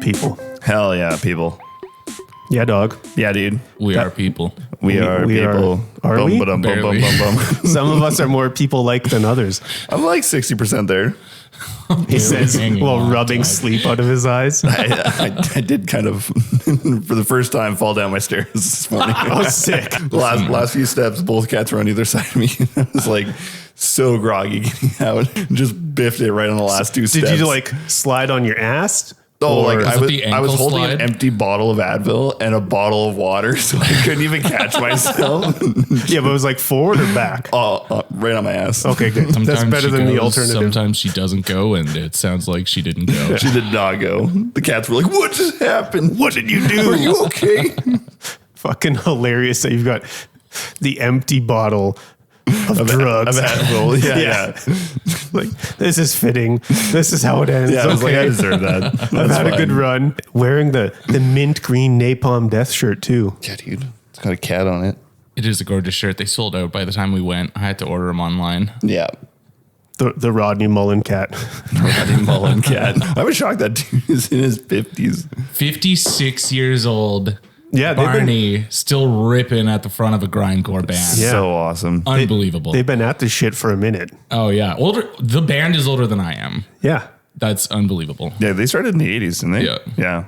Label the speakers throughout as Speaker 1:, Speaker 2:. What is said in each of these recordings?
Speaker 1: People.
Speaker 2: Hell yeah, people.
Speaker 1: Yeah, dog.
Speaker 2: Yeah, dude.
Speaker 3: We are people.
Speaker 2: We are people.
Speaker 1: Are we?
Speaker 2: Bum, bum, bum, bum.
Speaker 1: Some of us are more people-like than others.
Speaker 2: I'm like 60% there.
Speaker 1: He says
Speaker 3: hanging
Speaker 1: while
Speaker 3: on,
Speaker 1: rubbing
Speaker 3: dog.
Speaker 1: sleep out of his eyes.
Speaker 2: I did kind of, for the first time, fall down my stairs this morning.
Speaker 1: I was sick.
Speaker 2: Last few steps, both cats were on either side of me. I was like so groggy getting out. Just biffed it right on the last two steps.
Speaker 1: Did you like slide on your ass?
Speaker 2: Oh,
Speaker 1: Or-
Speaker 2: like
Speaker 3: Was it the
Speaker 2: I was
Speaker 3: ankle
Speaker 2: holding
Speaker 3: slide?
Speaker 2: an empty bottle of Advil and a bottle of water, so I couldn't even catch myself.
Speaker 1: Yeah, but it was like forward or back?
Speaker 2: Right on my ass.
Speaker 1: Okay, good.
Speaker 3: Sometimes
Speaker 1: That's better
Speaker 3: she
Speaker 1: than the
Speaker 3: goes,
Speaker 1: alternative.
Speaker 3: Sometimes she doesn't go, and it sounds like she didn't go.
Speaker 2: She did not go. The cats were like, "What just happened? What did you do? Are you okay?"
Speaker 1: Fucking hilarious that you've got the empty bottle of drugs.
Speaker 2: Of Advil. Yeah.
Speaker 1: Like, this is fitting. This is how it ends.
Speaker 2: Yeah, I was like, I
Speaker 1: Okay.
Speaker 2: deserve that.
Speaker 1: I've had a good run. Wearing the mint green napalm death shirt too.
Speaker 2: Yeah, dude. It's got a cat on it.
Speaker 3: It is a gorgeous shirt. They sold out by the time we went. I had to order them online.
Speaker 2: Yeah.
Speaker 1: The Rodney Mullen cat.
Speaker 2: Rodney Mullen cat. I was shocked that dude is in his 50s.
Speaker 3: 56 years old.
Speaker 1: Yeah,
Speaker 3: Barney still ripping at the front of a grindcore band.
Speaker 1: Yeah.
Speaker 2: So awesome.
Speaker 3: Unbelievable.
Speaker 1: They've been at this shit for a minute.
Speaker 3: Oh yeah, older. The band is older than I am.
Speaker 1: Yeah.
Speaker 3: That's unbelievable.
Speaker 2: Yeah, they started in the 80s, didn't they?
Speaker 3: Yeah.
Speaker 2: Yeah.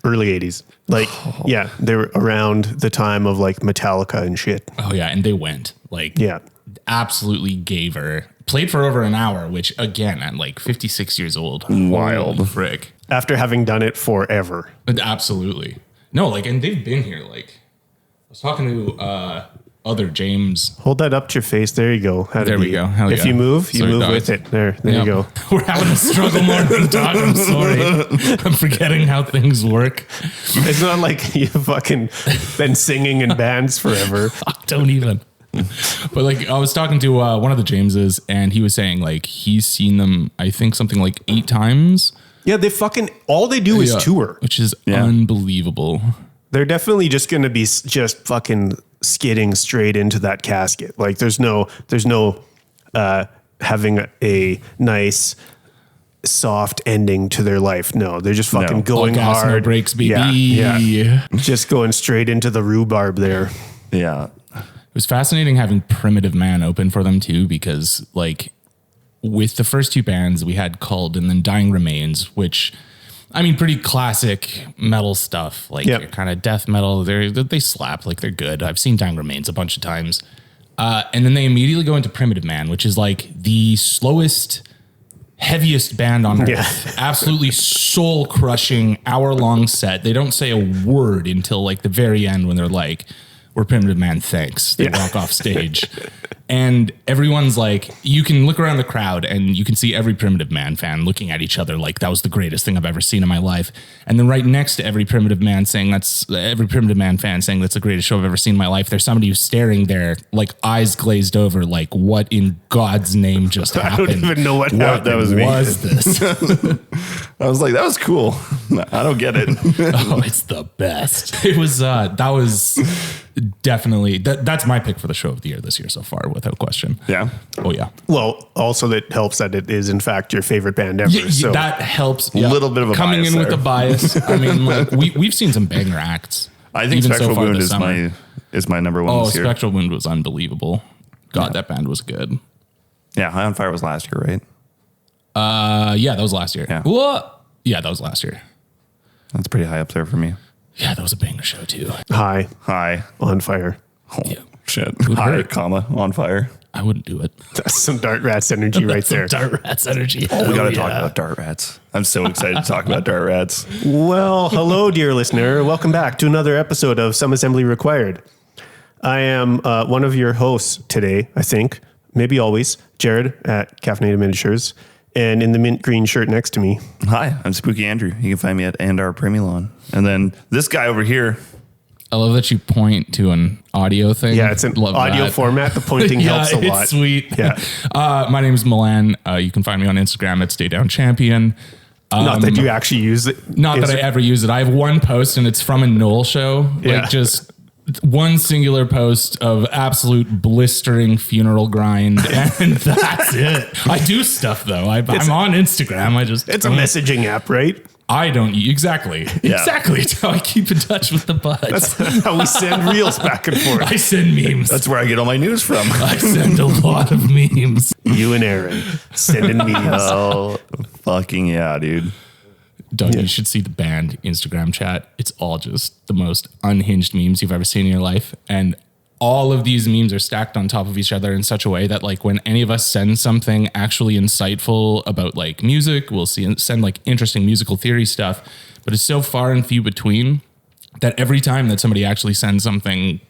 Speaker 1: Early 80s. Like, yeah, they were around the time of like Metallica and shit.
Speaker 3: Oh yeah, and they went like
Speaker 1: Yeah.
Speaker 3: absolutely gave her. Played for over an hour, which again at like 56 years old,
Speaker 2: Wild.
Speaker 3: Holy frick.
Speaker 1: After having done it forever.
Speaker 3: Absolutely. No, like, and they've been here. Like, I was talking to other James.
Speaker 1: Hold that up to your face. There you go. How
Speaker 3: There we go. Hell
Speaker 1: if
Speaker 3: yeah.
Speaker 1: you move, you
Speaker 3: Sorry,
Speaker 1: move
Speaker 3: dog.
Speaker 1: with it. There you
Speaker 3: Yep.
Speaker 1: go.
Speaker 3: We're having a struggle more than talk. I'm sorry. I'm forgetting how things work.
Speaker 1: It's not like you've fucking been singing in bands forever.
Speaker 3: Fuck, don't even. But like, I was talking to one of the Jameses, and he was saying like he's seen them, I think something like 8 times.
Speaker 1: Yeah, they fucking, all they do is
Speaker 3: Yeah,
Speaker 1: tour.
Speaker 3: which is
Speaker 2: Yeah.
Speaker 3: unbelievable.
Speaker 1: They're definitely just going to be just fucking skidding straight into that casket. Like there's no having a nice soft ending to their life. No, they're just fucking
Speaker 2: No.
Speaker 1: going
Speaker 3: All gas,
Speaker 1: hard.
Speaker 3: no brakes, baby.
Speaker 1: Yeah. Just going straight into the rhubarb there.
Speaker 2: Yeah.
Speaker 3: It was fascinating having Primitive Man open for them too, because like with the first 2 bands we had Culled and then Dying Remains, which I mean, pretty classic metal stuff, like
Speaker 1: Yep.
Speaker 3: kind of death metal. They slap, like they're good. I've seen Dying Remains a bunch of times. And then they immediately go into Primitive Man, which is like the slowest, heaviest band on earth.
Speaker 1: Yeah.
Speaker 3: Absolutely soul crushing, hour-long set. They don't say a word until like the very end when they're like, "We're Primitive Man, thanks." They walk off stage. And everyone's like, you can look around the crowd and you can see every Primitive Man fan looking at each other like that was the greatest thing I've ever seen in my life. And then right next to every Primitive Man fan saying that's the greatest show I've ever seen in my life, there's somebody who's staring there like eyes glazed over, like what in God's name just
Speaker 1: I
Speaker 3: happened?
Speaker 1: don't even know what happened.
Speaker 2: that was me.
Speaker 3: Was this?
Speaker 2: I was like, that was cool. I don't get it.
Speaker 3: Oh, it's the best. It was that was definitely that's my pick for the show of the year this year so far, without question.
Speaker 2: Yeah.
Speaker 3: Oh yeah.
Speaker 1: Well, also that helps that it is in fact your favorite band ever.
Speaker 3: Yeah,
Speaker 1: so
Speaker 3: that helps.
Speaker 2: A little bit of a
Speaker 3: coming
Speaker 2: bias
Speaker 3: in with
Speaker 2: there.
Speaker 3: a bias. I mean, like we've seen some banger acts.
Speaker 2: I think
Speaker 3: even
Speaker 2: Spectral
Speaker 3: so far
Speaker 2: Wound
Speaker 3: this
Speaker 2: is
Speaker 3: summer.
Speaker 2: my number one
Speaker 3: Oh,
Speaker 2: this year.
Speaker 3: Spectral Wound was unbelievable. God, that band was good.
Speaker 2: Yeah, High on Fire was last year, right?
Speaker 3: Yeah, that was last year.
Speaker 2: Yeah.
Speaker 3: What? Yeah, that was last year.
Speaker 2: That's pretty high up there for me.
Speaker 3: Yeah, that was a banger show too.
Speaker 1: high
Speaker 2: High.
Speaker 1: on fire.
Speaker 2: Oh,
Speaker 3: Yeah.
Speaker 2: shit.
Speaker 3: Would
Speaker 2: High,
Speaker 3: hurt.
Speaker 2: comma, on fire.
Speaker 3: I wouldn't do it.
Speaker 1: That's some Dart Rats energy right there.
Speaker 3: Dart Rats energy.
Speaker 2: We got to talk about Dart Rats. I'm so excited to talk about Dart Rats.
Speaker 1: Well, hello, dear listener. Welcome back to another episode of Some Assembly Required. I am one of your hosts today, I think, maybe always, Jared at Caffeinated Miniatures, and in the mint green shirt next to me.
Speaker 2: Hi, I'm Spooky Andrew. You can find me at Andar Primulon. And then this guy over here.
Speaker 3: I love that you point to an audio thing.
Speaker 1: Yeah, it's an
Speaker 3: Love
Speaker 1: audio
Speaker 3: that.
Speaker 1: format. The pointing helps a lot.
Speaker 3: It's sweet.
Speaker 1: Yeah.
Speaker 3: My name is Milan. You can find me on Instagram at Stay Down Champion.
Speaker 1: Not that you actually use it.
Speaker 3: Not that I ever use it. I have one post and it's from a Knoll show.
Speaker 1: Yeah.
Speaker 3: Like just one singular post of absolute blistering funeral grind, and that's it. I do stuff though. I'm on Instagram.
Speaker 1: It's a messaging app, right?
Speaker 3: I don't exactly. It's how I keep in touch with the buds.
Speaker 1: That's how we send reels back and forth.
Speaker 3: I send memes.
Speaker 2: That's where I get all my news from.
Speaker 3: I send a lot of memes.
Speaker 1: You and Aaron sending memes.
Speaker 2: Oh, fucking yeah, dude.
Speaker 3: Doug, you should see the band Instagram chat. It's all just the most unhinged memes you've ever seen in your life. And all of these memes are stacked on top of each other in such a way that like when any of us send something actually insightful about like music, we'll send like interesting musical theory stuff, but it's so far and few between that every time that somebody actually sends something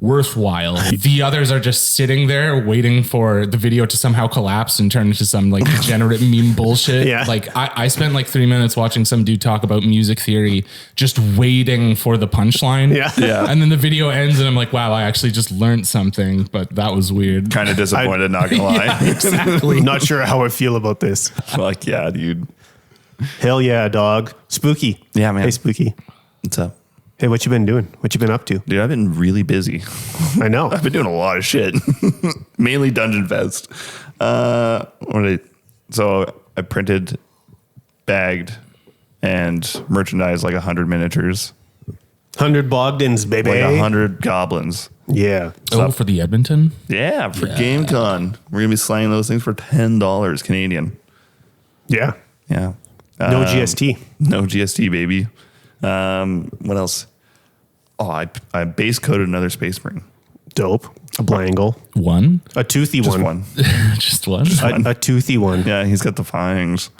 Speaker 3: worthwhile, the others are just sitting there waiting for the video to somehow collapse and turn into some like degenerate meme bullshit.
Speaker 1: Yeah.
Speaker 3: Like I spent like 3 minutes watching some dude talk about music theory, just waiting for the punchline.
Speaker 2: Yeah.
Speaker 3: And then the video ends and I'm like, wow, I actually just learned something, but that was weird.
Speaker 2: Kind of disappointed, not gonna lie.
Speaker 3: Yeah, exactly.
Speaker 1: Not sure how I feel about this.
Speaker 2: Fuck yeah, dude.
Speaker 1: Hell yeah, dog. Spooky.
Speaker 2: Yeah, man.
Speaker 1: Hey, Spooky.
Speaker 2: What's up?
Speaker 1: Hey, what you been doing? What you been up to?
Speaker 2: Dude, I've been really busy.
Speaker 1: I know.
Speaker 2: I've been doing a lot of shit. Mainly Dungeon Fest. So I printed, bagged, and merchandised like 100 miniatures.
Speaker 1: 100 Bogdans, baby.
Speaker 2: Like 100 goblins.
Speaker 1: Yeah.
Speaker 3: Oh, for the Edmonton?
Speaker 2: Yeah, for GameCon. We're going to be slanging those things for $10 Canadian.
Speaker 1: Yeah.
Speaker 2: Yeah.
Speaker 1: No GST.
Speaker 2: No GST, baby. What else? Oh, I base coated another Space Marine.
Speaker 1: Dope. A Blangle.
Speaker 3: One?
Speaker 1: A toothy
Speaker 2: Just
Speaker 1: one.
Speaker 2: one.
Speaker 3: Just one?
Speaker 1: A toothy one.
Speaker 2: Yeah, he's got the fangs.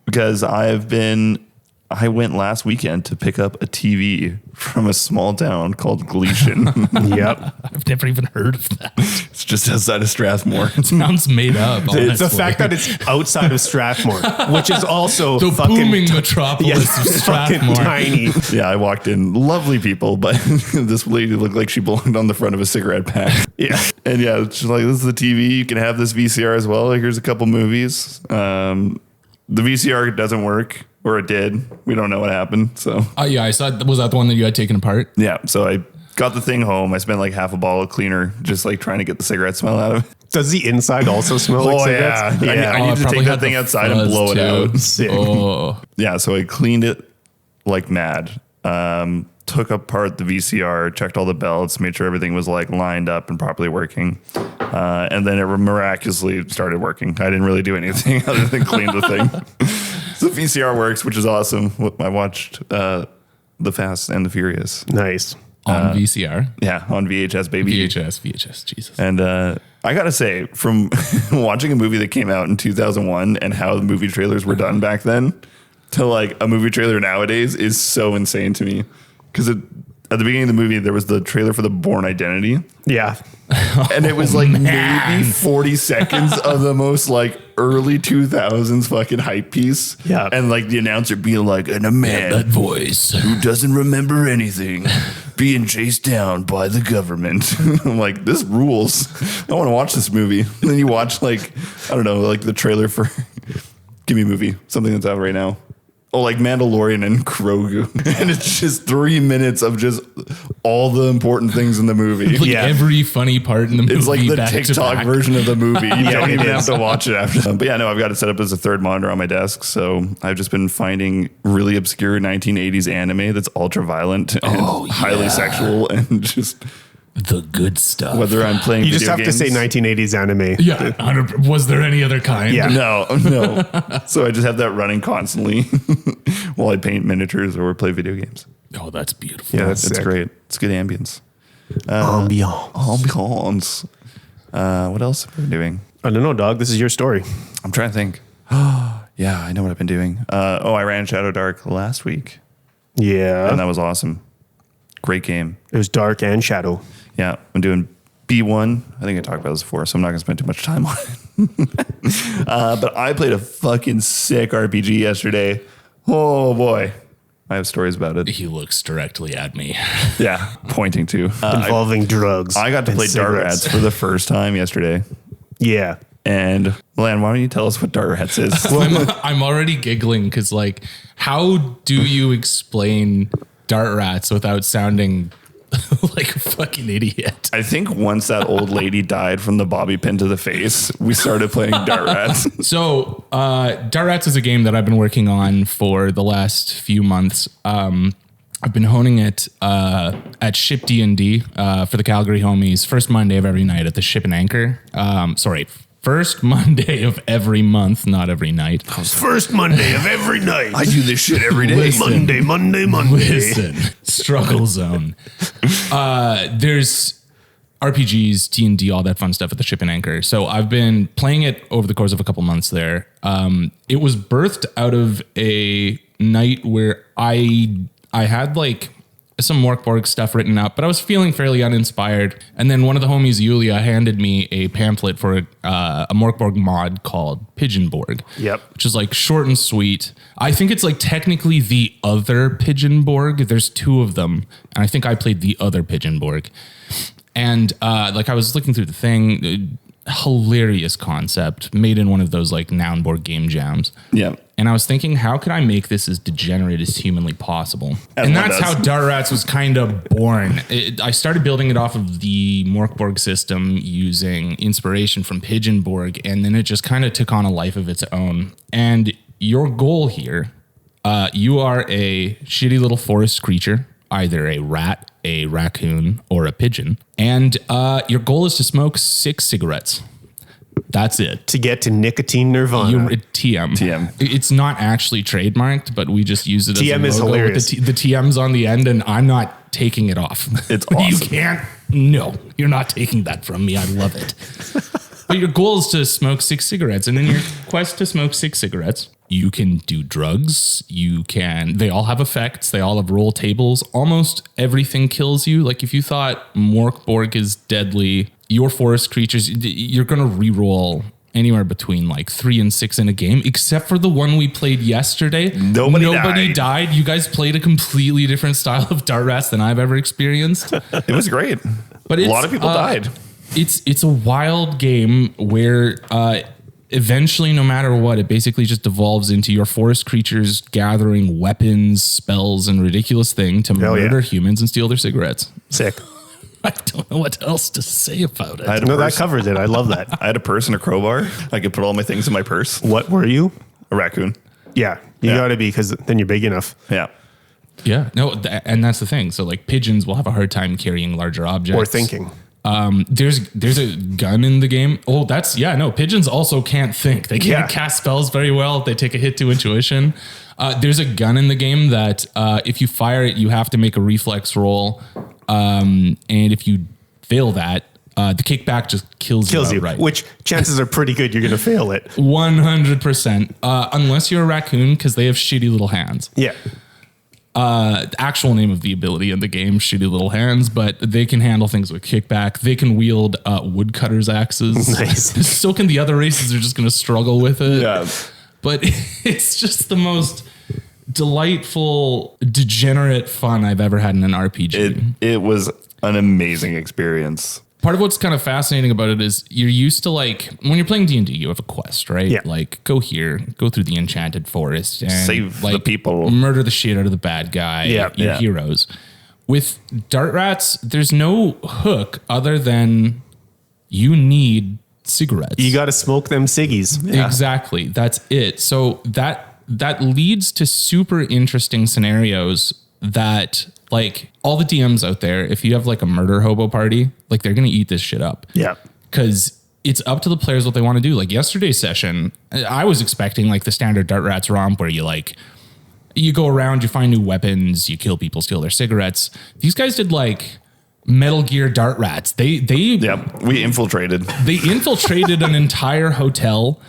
Speaker 2: Because I went last weekend to pick up a TV from a small town called Gleason.
Speaker 1: Yep.
Speaker 3: I've never even heard of that.
Speaker 2: It's just outside of Strathmore.
Speaker 3: It sounds made up.
Speaker 1: It's the
Speaker 3: honestly.
Speaker 1: fact that it's outside of Strathmore, which is also
Speaker 3: the
Speaker 1: fucking
Speaker 3: booming metropolis of
Speaker 1: fucking
Speaker 3: Strathmore.
Speaker 1: tiny.
Speaker 2: Yeah, I walked in, lovely people, but this lady looked like she belonged on the front of a cigarette pack.
Speaker 1: Yeah.
Speaker 2: And yeah, she's like, this is the TV. You can have this VCR as well. Like, here's a couple movies. The VCR doesn't work, or it did. We don't know what happened. So
Speaker 3: Oh, yeah, I saw. Was that the one that you had taken apart?
Speaker 2: yeah, so I got the thing home. I spent like half a bottle of cleaner just like trying to get the cigarette smell out of it.
Speaker 1: Does the inside also smell like cigarettes?
Speaker 2: yeah. I need
Speaker 3: it
Speaker 2: to
Speaker 3: probably
Speaker 2: take
Speaker 3: had
Speaker 2: that thing
Speaker 3: the
Speaker 2: outside and
Speaker 3: fuzz,
Speaker 2: blow it
Speaker 3: too.
Speaker 2: out.
Speaker 1: Sick.
Speaker 3: Oh,
Speaker 2: Yeah, so I cleaned it like mad. Took apart the VCR, checked all the belts, made sure everything was like lined up and properly working. And then it miraculously started working. I didn't really do anything other than clean the thing. So the VCR works, which is awesome. I watched The Fast and the Furious.
Speaker 1: Nice.
Speaker 3: on VCR.
Speaker 2: Yeah, on VHS, baby.
Speaker 3: VHS, Jesus.
Speaker 2: And I gotta say, from watching a movie that came out in 2001 and how the movie trailers were done back then to like a movie trailer nowadays is so insane to me. Because at the beginning of the movie, there was the trailer for The Bourne Identity.
Speaker 1: Yeah.
Speaker 2: And it was like maybe 40 seconds of the most like early 2000s fucking hype piece.
Speaker 1: Yeah.
Speaker 2: And like the announcer being like, and a man
Speaker 3: That voice.
Speaker 2: who doesn't remember anything being chased down by the government. I'm like, this rules. I want to watch this movie. And then you watch like, I don't know, like the trailer for give me a movie, something that's out right now. Oh, like Mandalorian and Grogu. And it's just 3 minutes of just all the important things in the movie.
Speaker 3: Like
Speaker 1: Yeah.
Speaker 3: every funny part in the movie.
Speaker 2: It's like the
Speaker 3: back to
Speaker 2: TikTok
Speaker 3: back.
Speaker 2: version of the movie. You don't
Speaker 1: it
Speaker 2: even have
Speaker 1: is.
Speaker 2: to watch it after. But yeah, no, I've got it set up as a third monitor on my desk. So I've just been finding really obscure 1980s anime that's ultra violent and highly sexual and just
Speaker 3: The good stuff.
Speaker 2: whether I'm playing
Speaker 1: You just
Speaker 2: video
Speaker 1: have
Speaker 2: games.
Speaker 1: to say 1980s anime.
Speaker 3: Yeah, 100%. Was there any other kind?
Speaker 1: Yeah.
Speaker 2: No. So I just have that running constantly while I paint miniatures or play video games.
Speaker 3: Oh, that's beautiful.
Speaker 1: Yeah, that's
Speaker 2: It's
Speaker 1: sick.
Speaker 2: great. It's good ambience.
Speaker 1: Ambiance.
Speaker 2: Ambiance. What else have I been doing?
Speaker 1: I don't know, dog. This is your story.
Speaker 2: I'm trying to think. Yeah, I know what I've been doing. I ran Shadow Dark last week,
Speaker 1: Yeah.
Speaker 2: and that was awesome. Great game.
Speaker 1: It was dark and shadow.
Speaker 2: Yeah, I'm doing B1. I think I talked about this before, so I'm not going to spend too much time on it. But I played a fucking sick RPG yesterday. Oh, boy. I have stories about it.
Speaker 3: He looks directly at me.
Speaker 2: Yeah, pointing to.
Speaker 1: Involving drugs.
Speaker 2: I got to
Speaker 1: and
Speaker 2: play Dart
Speaker 1: cigarettes.
Speaker 2: Rats for the first time yesterday.
Speaker 1: Yeah.
Speaker 2: And, Milan, why don't you tell us what Dart Rats is?
Speaker 3: I'm already giggling because, like, how do you explain Dart Rats without sounding like a fucking idiot.
Speaker 2: I think once that old lady died from the bobby pin to the face, we started playing Dart Rats.
Speaker 3: So, Dart Rats is a game that I've been working on for the last few months. I've been honing it at Ship D&D for the Calgary homies. First Monday of every night at the Ship and Anchor. First Monday of every month, not every night.
Speaker 1: First Monday of every night.
Speaker 2: I do this shit every day.
Speaker 3: Listen.
Speaker 1: Monday.
Speaker 3: Listen, struggle zone. There's RPGs, D&D, all that fun stuff at the Ship and Anchor. So I've been playing it over the course of a couple months there. It was birthed out of a night where I had like some Morkborg stuff written up, but I was feeling fairly uninspired. And then one of the homies, Yulia, handed me a pamphlet for a Morkborg mod called Pigeonborg.
Speaker 1: Yep.
Speaker 3: Which is like short and sweet. I think it's like technically the other Pigeonborg. There's two of them. And I think I played the other Pigeonborg. And like I was looking through the thing, hilarious concept made in one of those like Nounborg game jams.
Speaker 2: Yeah.
Speaker 3: And I was thinking, how can I make this as degenerate as humanly possible?
Speaker 2: As
Speaker 3: and
Speaker 2: one
Speaker 3: that's
Speaker 2: does.
Speaker 3: how Dart Rats was kind of born. I started building it off of the Morkborg system using inspiration from Pigeonborg, and then it just kind of took on a life of its own. And your goal here, you are a shitty little forest creature, either a rat, a raccoon, or a pigeon. And your goal is to smoke 6 cigarettes. That's it.
Speaker 1: To get to nicotine nirvana.
Speaker 3: TM.
Speaker 2: TM.
Speaker 3: It's not actually trademarked, but we just use it as
Speaker 1: TM
Speaker 3: a
Speaker 1: is
Speaker 3: logo
Speaker 1: hilarious.
Speaker 3: with the TM's on the end, and I'm not taking it off.
Speaker 2: It's
Speaker 3: You
Speaker 2: awesome.
Speaker 3: can't. No, you're not taking that from me. I love it. But your goal is to smoke 6 cigarettes, and in your quest to smoke 6 cigarettes, you can do drugs. They all have effects. They all have roll tables. Almost everything kills you. Like if you thought Morkborg is deadly, your forest creatures, you're going to reroll anywhere between like 3 and 6 in a game, except for the one we played yesterday.
Speaker 2: Nobody
Speaker 3: died. You guys played a completely different style of Dart Rats than I've ever experienced.
Speaker 2: It was great.
Speaker 3: But
Speaker 2: A lot of people died.
Speaker 3: It's a wild game where eventually, no matter what, it basically just devolves into your forest creatures gathering weapons, spells, and ridiculous thing to
Speaker 1: Hell yeah.
Speaker 3: murder humans and steal their cigarettes.
Speaker 1: Sick.
Speaker 3: I don't know what else to say about it.
Speaker 2: I had a
Speaker 1: No, that
Speaker 2: purse.
Speaker 1: covers it. I love that.
Speaker 2: I had a purse and a crowbar. I could put all my things in my purse.
Speaker 1: What were you?
Speaker 2: A raccoon.
Speaker 1: Yeah, you
Speaker 2: Yeah.
Speaker 1: got to be, because then you're big enough.
Speaker 2: Yeah.
Speaker 3: Yeah, no, and that's the thing. So like pigeons will have a hard time carrying larger objects
Speaker 1: Or thinking.
Speaker 3: There's a gun in the game. Oh, pigeons also can't think. They can't cast spells very well. They take a hit to intuition. There's a gun in the game that if you fire it, you have to make a reflex roll. And if you fail that, the kickback just kills you outright.
Speaker 1: Which chances are pretty good you're going to fail it.
Speaker 3: 100%. Unless you're a raccoon, because they have shitty little hands.
Speaker 1: Yeah.
Speaker 3: The actual name of the ability in the game, shitty little hands, but they can handle things with kickback. They can wield woodcutter's axes.
Speaker 1: Nice.
Speaker 3: So can the other races. They're just going to struggle with it.
Speaker 2: Yeah.
Speaker 3: But it's just the most delightful, degenerate fun I've ever had in an RPG.
Speaker 2: It was an amazing experience.
Speaker 3: Part of what's kind of fascinating about it is you're used to, like, when you're playing D&D, you have a quest, right?
Speaker 1: Yeah.
Speaker 3: Like, go here, go through the enchanted forest and
Speaker 2: Save the
Speaker 3: like,
Speaker 2: people.
Speaker 3: murder the shit out of the bad guy,
Speaker 1: Yeah.
Speaker 3: your
Speaker 2: Yeah.
Speaker 3: heroes. With Dart Rats, there's no hook other than you need cigarettes.
Speaker 1: You got to smoke them ciggies.
Speaker 3: Exactly. That's it. So that leads to super interesting scenarios that, like, all the DMs out there, if you have like a murder hobo party, like they're going to eat this shit up.
Speaker 1: Yeah.
Speaker 3: Because it's up to the players what they want to do. Like yesterday's session, I was expecting like the standard Dart Rats romp where you go around, you find new weapons, you kill people, steal their cigarettes. These guys did like Metal Gear Dart Rats. They
Speaker 2: We infiltrated.
Speaker 3: They infiltrated an entire hotel.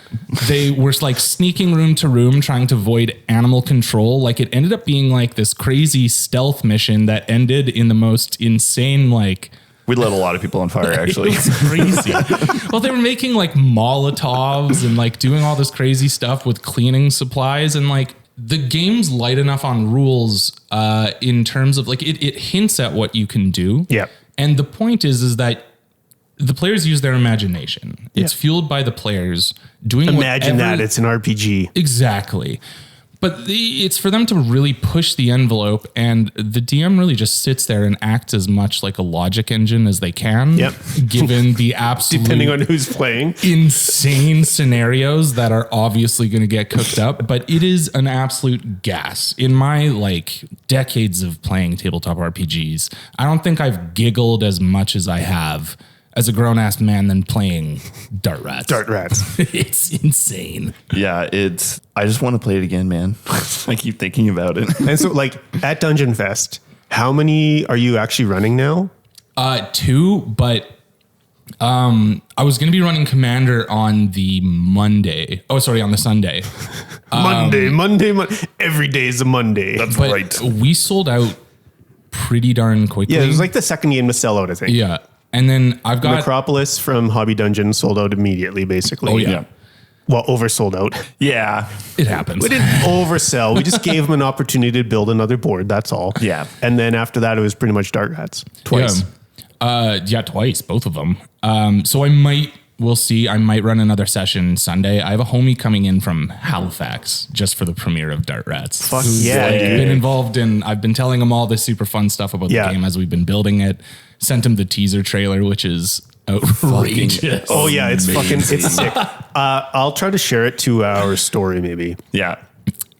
Speaker 3: They were like sneaking room to room, trying to avoid animal control. Like it ended up being like this crazy stealth mission that ended in the most insane, like,
Speaker 2: We lit a lot of people on fire, actually.
Speaker 3: it was crazy. Well, they were making like Molotovs and like doing all this crazy stuff with cleaning supplies, and like the game's light enough on rules in terms of like it hints at what you can do.
Speaker 1: Yeah.
Speaker 3: And the point is that the players use their imagination. It's fueled by the players doing
Speaker 1: Imagine
Speaker 3: whatever,
Speaker 1: that. It's an RPG.
Speaker 3: exactly. But it's for them to really push the envelope, and the DM really just sits there and acts as much like a logic engine as they can, given the absolute
Speaker 1: Depending on who's playing.
Speaker 3: insane scenarios that are obviously going to get cooked up. But it is an absolute gas. In my like decades of playing tabletop RPGs, I don't think I've giggled as much as I have as a grown-ass man than playing Dart Rats.
Speaker 1: Dart Rats.
Speaker 3: It's insane.
Speaker 2: Yeah, I just want to play it again, man. I keep thinking about it.
Speaker 1: And so, like, at Dungeon Fest, how many are you actually running now?
Speaker 3: 2, but I was going to be running Commander on the Monday. Oh, sorry, on the Sunday.
Speaker 1: Monday. Every day is a Monday.
Speaker 2: That's
Speaker 3: But
Speaker 2: right.
Speaker 3: we sold out pretty darn quickly.
Speaker 1: Yeah, it was like the second game to sell out, I think.
Speaker 3: Yeah. And then I've got...
Speaker 1: Necropolis from Hobby Dungeon sold out immediately, basically.
Speaker 3: Oh, yeah.
Speaker 1: Well, oversold out.
Speaker 2: Yeah.
Speaker 3: It happens.
Speaker 1: We didn't oversell. We just gave them an opportunity to build another board. That's all.
Speaker 2: Yeah.
Speaker 1: And then after that, it was pretty much Dart Rats. Twice.
Speaker 3: Yeah, twice, both of them. So we'll see. I might run another session Sunday. I have a homie coming in from Halifax just for the premiere of Dart Rats.
Speaker 1: Fuck
Speaker 3: who's,
Speaker 1: yeah,
Speaker 3: like,
Speaker 1: dude.
Speaker 3: been involved in, I've been telling him all this super fun stuff about the game as we've been building it. Sent him the teaser trailer, which is outrageous.
Speaker 1: Oh yeah, it's sick. I'll try to share it to our story maybe.
Speaker 2: Yeah.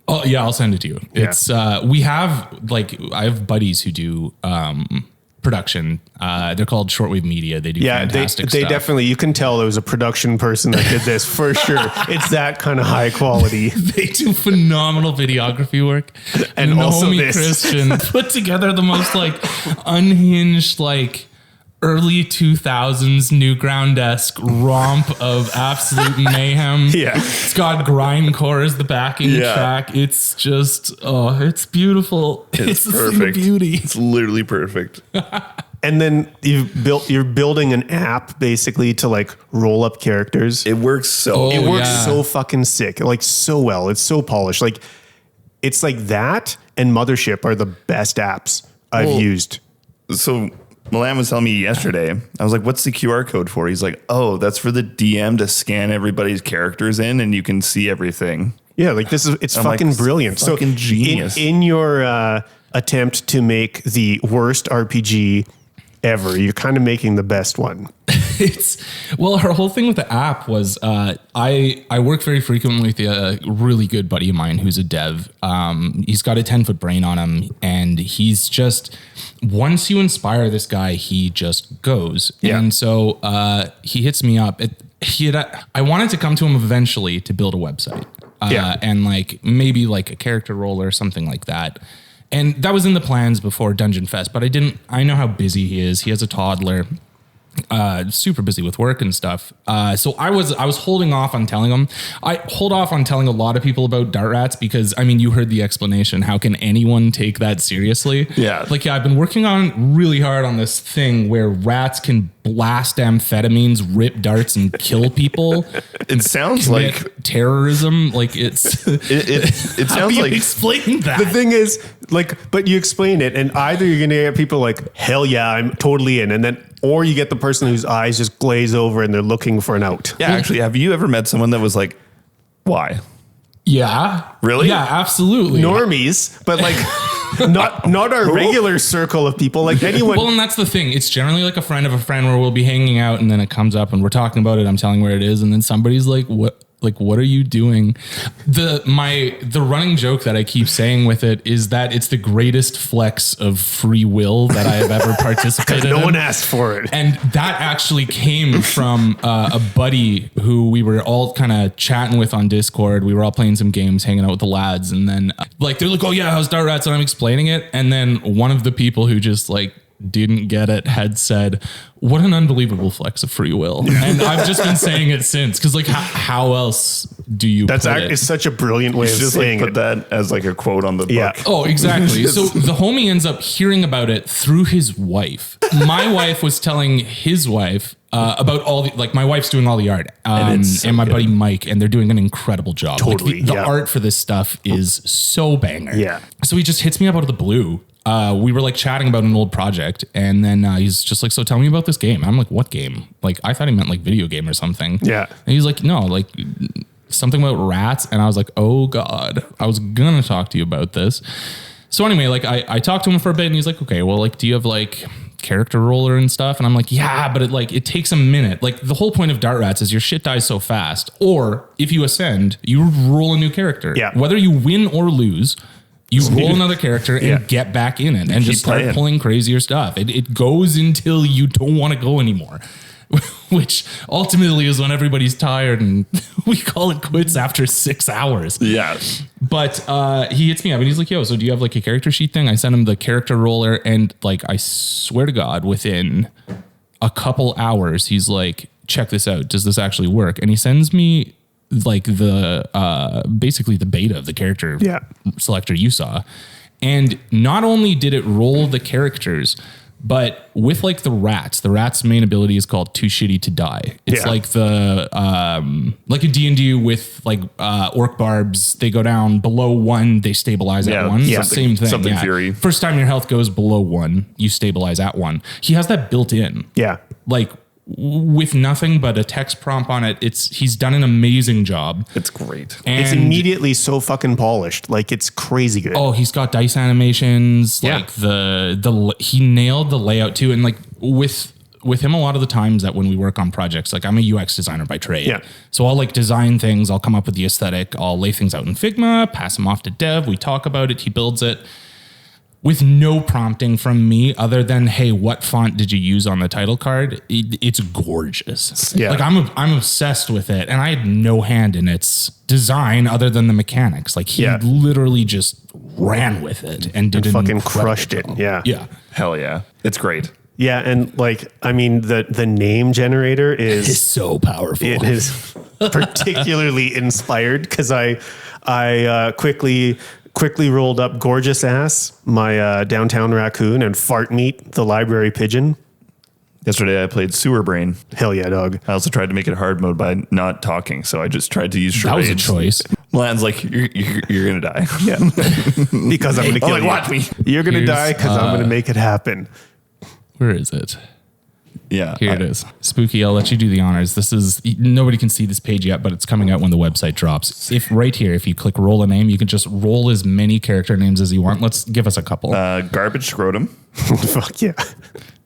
Speaker 3: Oh yeah, I'll send it to you.
Speaker 1: Yeah.
Speaker 3: It's we have I have buddies who do production. They're called Shortwave Media. They do fantastic
Speaker 1: they
Speaker 3: stuff.
Speaker 1: definitely, you can tell there was a production person that did this for sure. It's that kind of high quality.
Speaker 3: They do phenomenal videography work.
Speaker 1: And also
Speaker 3: Naomi
Speaker 1: this.
Speaker 3: Christian put together the most like unhinged, like early 2000s Newground-esque romp of absolute mayhem.
Speaker 1: Yeah.
Speaker 3: It's got grindcore as the backing track. It's just, it's beautiful.
Speaker 2: It's
Speaker 3: a thing of
Speaker 2: perfect.
Speaker 3: beauty.
Speaker 2: It's literally perfect.
Speaker 1: And then you're building an app basically to like roll up characters.
Speaker 2: It works so
Speaker 1: It works
Speaker 3: yeah.
Speaker 1: so fucking sick, like so well. It's so polished. Like it's like that and Mothership are the best apps I've used.
Speaker 2: So Milan was telling me yesterday, I was like, what's the QR code for? He's like, oh, that's for the DM to scan everybody's characters in and you can see everything.
Speaker 1: Yeah, like it's
Speaker 2: I'm
Speaker 1: fucking
Speaker 2: like,
Speaker 1: brilliant.
Speaker 2: fucking genius.
Speaker 1: In your attempt to make the worst RPG ever, you're kind of making the best one.
Speaker 3: Our whole thing with the app was I work very frequently with a really good buddy of mine who's a dev. He's got a 10-foot brain on him, and he's just, once you inspire this guy, he just goes.
Speaker 1: Yeah.
Speaker 3: And so he hits me up. I wanted to come to him eventually to build a website. And like maybe like a character role or something like that. And that was in the plans before Dungeon Fest, but I know how busy he is. He has a toddler. Super busy with work and stuff. So I was holding off on telling him. I hold off on telling a lot of people about Dart Rats because, I mean, you heard the explanation. How can anyone take that seriously?
Speaker 2: Yeah.
Speaker 3: Like, yeah, I've been working on really hard on this thing where rats can blast amphetamines, rip darts, and kill people.
Speaker 2: It sounds
Speaker 3: Commit
Speaker 2: like
Speaker 3: terrorism. Like it's
Speaker 2: it
Speaker 3: how do
Speaker 2: sounds
Speaker 3: you
Speaker 2: like
Speaker 3: explain that?
Speaker 1: The thing is, like, but you explain it, and either you're gonna get people like, hell yeah, I'm totally in, and then, or you get the person whose eyes just glaze over and they're looking for an out.
Speaker 2: yeah, actually, have you ever met someone that was like, why?
Speaker 3: Yeah.
Speaker 2: Really?
Speaker 3: Yeah, absolutely.
Speaker 1: Normies, but like not our regular circle of people. Like anyone.
Speaker 3: Well, and that's the thing. It's generally like a friend of a friend where we'll be hanging out and then it comes up and we're talking about it. I'm telling where it is. And then somebody's like, what are you doing? The running joke that I keep saying with it is that it's the greatest flex of free will that I have ever participated in.
Speaker 1: no one asked for it.
Speaker 3: And that actually came from a buddy who we were all kind of chatting with on Discord. We were all playing some games, hanging out with the lads. And then like, they're like, oh yeah, how's Dart Rats? And I'm explaining it. And then one of the people who just like didn't get it had said, what an unbelievable flex of free will. And I've just been saying it since. Cause like how else do you
Speaker 1: That's
Speaker 3: put it?
Speaker 1: it's such a brilliant way of
Speaker 2: Just like
Speaker 1: saying
Speaker 2: put
Speaker 1: it.
Speaker 2: that as like a quote on the
Speaker 1: Yeah.
Speaker 2: book.
Speaker 3: Oh, exactly. So the homie ends up hearing about it through his wife. My wife was telling his wife about all the, like my wife's doing all the art and
Speaker 2: it's so
Speaker 3: my
Speaker 2: good.
Speaker 3: buddy Mike, and they're doing an incredible job. Like,
Speaker 1: Totally,
Speaker 3: the
Speaker 1: yeah.
Speaker 3: art for this stuff is so banger.
Speaker 1: Yeah.
Speaker 3: So he just hits me up out of the blue. We were like chatting about an old project, and then he's just like, so tell me about this game. I'm like, what game? Like, I thought he meant like video game or something.
Speaker 1: Yeah.
Speaker 3: And he's like, no, like something about rats. And I was like, oh God, I was going to talk to you about this. So anyway, like I talked to him for a bit and he's like, okay, well, like, do you have like character roller and stuff? And I'm like, yeah, but it takes a minute. Like the whole point of dart rats is your shit dies so fast. Or if you ascend, you roll a new character.
Speaker 1: Yeah.
Speaker 3: Whether you win or lose, you roll another character and get back in it and just start
Speaker 2: playing.
Speaker 3: pulling crazier stuff. It goes until you don't want to go anymore. Which ultimately is when everybody's tired and we call it quits after 6 hours.
Speaker 2: Yeah.
Speaker 3: But he hits me up and he's like, yo, so do you have like a character sheet thing? I sent him the character roller and like, I swear to God, within a couple hours, he's like, check this out. Does this actually work? And he sends me like the basically the beta of the character selector you saw. And not only did it roll the characters, but with like the rat's main ability is called Too Shitty to Die. It's like the like a D&D with like orc barbs. They go down below 1, they stabilize at 1.
Speaker 2: Yeah,
Speaker 3: Same thing.
Speaker 2: Something Fury.
Speaker 3: First time your health goes below 1, you stabilize at 1. He has that built in.
Speaker 1: Yeah.
Speaker 3: Like with nothing but a text prompt on it. He's done an amazing job.
Speaker 2: It's great.
Speaker 3: And
Speaker 1: It's immediately so fucking polished. Like it's crazy good.
Speaker 3: oh, he's got dice animations.
Speaker 1: Yeah.
Speaker 3: Like he nailed the layout too. And like with him, a lot of the times that when we work on projects, like I'm a UX designer by trade.
Speaker 1: Yeah.
Speaker 3: So I'll like design things. I'll come up with the aesthetic. I'll lay things out in Figma, pass them off to dev. We talk about it. He builds it with no prompting from me other than, hey, what font did you use on the title card? It's gorgeous.
Speaker 1: Yeah.
Speaker 3: Like I'm obsessed with it, and I had no hand in its design other than the mechanics. Like he literally just ran with it and did an
Speaker 1: fucking
Speaker 3: incredible
Speaker 1: crushed it.
Speaker 3: job.
Speaker 1: Yeah.
Speaker 3: Yeah.
Speaker 2: Hell yeah. It's great.
Speaker 1: Yeah. And like, I mean, the name generator
Speaker 3: It's
Speaker 1: is
Speaker 3: so powerful.
Speaker 1: it is particularly inspired because I quickly rolled up Gorgeous Ass, my downtown raccoon, and Fart Meat, the library pigeon.
Speaker 2: Yesterday I played Sewer Brain.
Speaker 1: Hell yeah, dog.
Speaker 2: I also tried to make it hard mode by not talking, so I just tried to use
Speaker 3: That was
Speaker 2: charades.
Speaker 3: a choice.
Speaker 2: Milan's like, you're gonna die.
Speaker 1: Yeah. Because I'm going to kill you.
Speaker 2: watch me.
Speaker 1: You're going to
Speaker 3: Here's,
Speaker 1: die because I'm going to make it happen.
Speaker 3: Where is it?
Speaker 2: Yeah.
Speaker 3: Here it is. Spooky, I'll let you do the honors. This is, nobody can see this page yet, but it's coming out when the website drops. If right here, if you click roll a name, you can just roll as many character names as you want. Let's give us a couple.
Speaker 2: Garbage scrotum,
Speaker 1: Fuck yeah.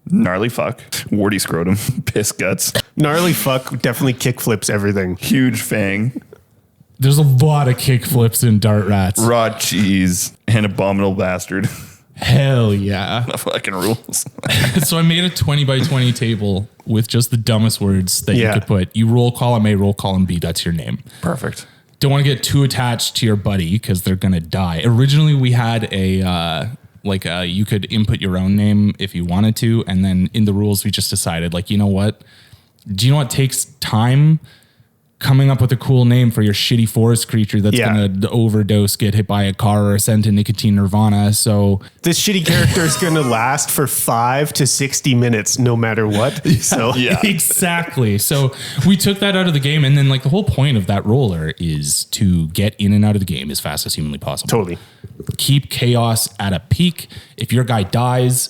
Speaker 2: gnarly fuck, warty scrotum, piss guts,
Speaker 1: Gnarly fuck definitely kickflips everything.
Speaker 2: huge fang,
Speaker 3: There's a lot of kick flips in Dart Rats.
Speaker 2: raw cheese, and abominable bastard.
Speaker 3: Hell yeah.
Speaker 2: Fucking rules.
Speaker 3: So I made a 20 by 20 table with just the dumbest words that you could put. You roll column A, roll column B. That's your name.
Speaker 2: Perfect.
Speaker 3: Don't want to get too attached to your buddy because they're going to die. Originally, we had you could input your own name if you wanted to. And then in the rules, we just decided, like, you know what? Do you know what takes time? Coming up with a cool name for your shitty forest creature that's going to overdose, get hit by a car, or ascend to nicotine nirvana. So
Speaker 1: This shitty character is going to last for 5 to 60 minutes no matter what. So
Speaker 2: Yeah.
Speaker 3: exactly. So we took that out of the game. And then like the whole point of that roller is to get in and out of the game as fast as humanly possible.
Speaker 1: Totally.
Speaker 3: Keep chaos at a peak. If your guy dies,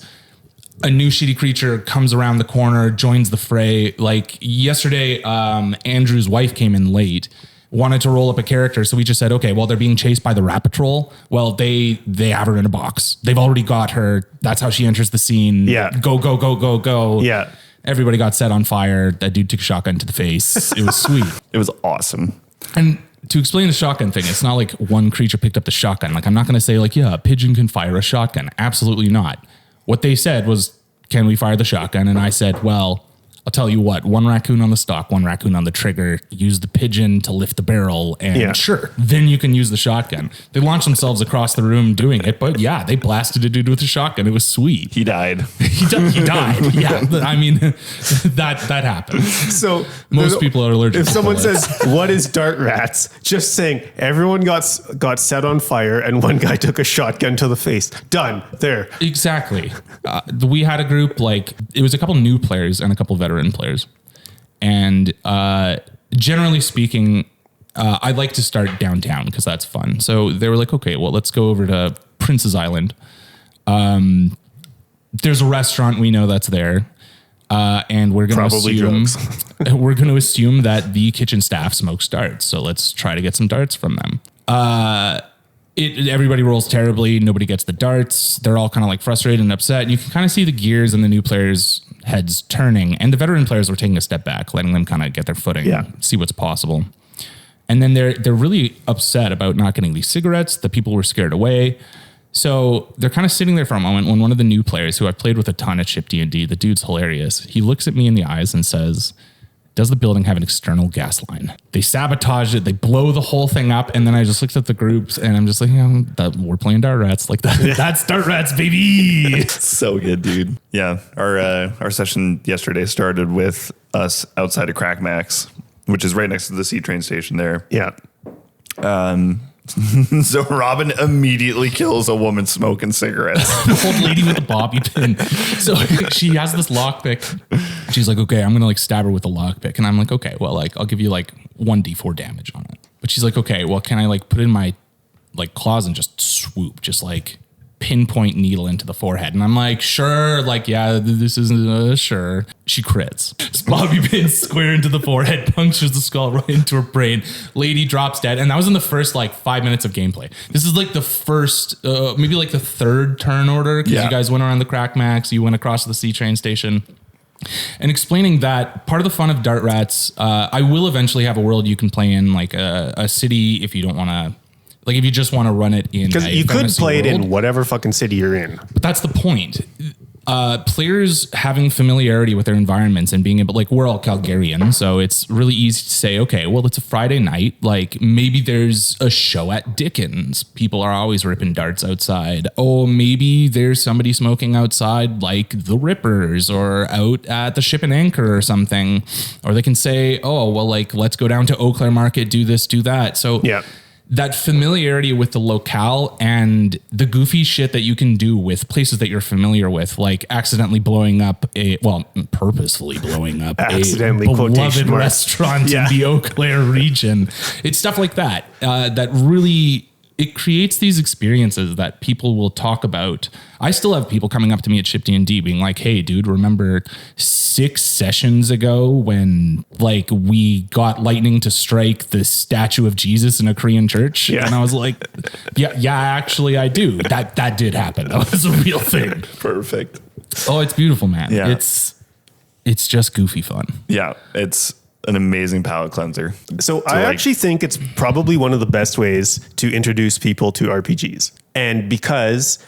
Speaker 3: a new shitty creature comes around the corner, joins the fray. Like yesterday, Andrew's wife came in late, wanted to roll up a character. So we just said, okay, well, they're being chased by the Rat Patrol. Well, they have her in a box. They've already got her. That's how she enters the scene.
Speaker 1: Yeah.
Speaker 3: Go, go, go, go, go.
Speaker 1: Yeah.
Speaker 3: Everybody got set on fire. That dude took a shotgun to the face. It was sweet.
Speaker 2: It was awesome.
Speaker 3: And to explain the shotgun thing, it's not like one creature picked up the shotgun. Like I'm not going to say like, yeah, a pigeon can fire a shotgun. Absolutely not. What they said was, can we fire the shotgun? And I said, well, I'll tell you what, one raccoon on the stock, one raccoon on the trigger, use the pigeon to lift the barrel, and sure, then you can use the shotgun. They launched themselves across the room doing it, but yeah, they blasted a dude with a shotgun. It was sweet.
Speaker 2: He died.
Speaker 3: He died. Yeah, I mean, that happens.
Speaker 1: So
Speaker 3: Most people are allergic
Speaker 1: If
Speaker 3: to
Speaker 1: someone
Speaker 3: bullets.
Speaker 1: says, what is Dart Rats? Just saying everyone got set on fire and one guy took a shotgun to the face. Done. There.
Speaker 3: Exactly. We had a group, like, it was a couple new players and a couple veteran players. And generally speaking, I like to start downtown because that's fun. So they were like, okay, well, let's go over to Prince's Island. There's a restaurant we know that's there. And we're going to
Speaker 1: Probably
Speaker 3: assume
Speaker 1: drugs.
Speaker 3: we're going to assume that the kitchen staff smokes darts. So let's try to get some darts from them. Everybody rolls terribly. Nobody gets the darts. They're all kind of like frustrated and upset. And you can kind of see the gears in the new players' heads turning. And the veteran players were taking a step back, letting them kind of get their footing, see what's possible. And then they're really upset about not getting these cigarettes. The people were scared away. So they're kind of sitting there for a moment when one of the new players, who I've played with a ton at Ship D&D, the dude's hilarious. He looks at me in the eyes and says, does the building have an external gas line? They sabotage it. They blow the whole thing up. And then I just looked at the groups and I'm just like, we're playing Dart Rats. Like that. That's Dart Rats, baby.
Speaker 2: So good, dude. Yeah. Our session yesterday started with us outside of Crack Max, which is right next to the C train station there.
Speaker 1: Yeah.
Speaker 2: So Robin immediately kills a woman smoking cigarettes.
Speaker 3: The old lady with the bobby pin. So she has this lockpick. She's like, okay, I'm going to like stab her with a lockpick. And I'm like, okay, well, like I'll give you like 1d4 damage on it. But she's like, okay, well, can I like put in my like claws and just swoop, just like pinpoint needle into the forehead? And I'm like, sure, like, yeah, this is sure. She crits. This bobby pin square into the forehead, punctures the skull right into her brain. Lady drops dead. And that was in the first like 5 minutes of gameplay. This is like the first, maybe like the third turn order, because you guys went around the Crack Max, you went across the C train station. And explaining that part of the fun of Dart Rats, I will eventually have a world you can play in, like a city, if you don't want to. Like if you just want to run it in,
Speaker 1: because you could play it in whatever fucking city you're in.
Speaker 3: But that's the point. Players having familiarity with their environments and being able, like we're all Calgarian, so it's really easy to say, okay, well, it's a Friday night. Like maybe there's a show at Dickens. People are always ripping darts outside. Oh, maybe there's somebody smoking outside, like the Rippers, or out at the Ship and Anchor or something. Or they can say, oh, well, like let's go down to Eau Claire Market, do this, do that. So yeah. That familiarity with the locale and the goofy shit that you can do with places that you're familiar with, like accidentally blowing up purposefully blowing up a beloved restaurant in the Eau Claire region. It's stuff like that that really, it creates these experiences that people will talk about. I still have people coming up to me at Ship D&D being like, hey, dude, remember 6 sessions ago when like we got lightning to strike the statue of Jesus in a Korean church? Yeah. And I was like, yeah, actually I do. That did happen. That was a real thing.
Speaker 2: Perfect.
Speaker 3: Oh, it's beautiful, man. Yeah. It's just goofy fun.
Speaker 2: Yeah. It's an amazing palate cleanser.
Speaker 1: So I actually think it's probably one of the best ways to introduce people to RPGs. And because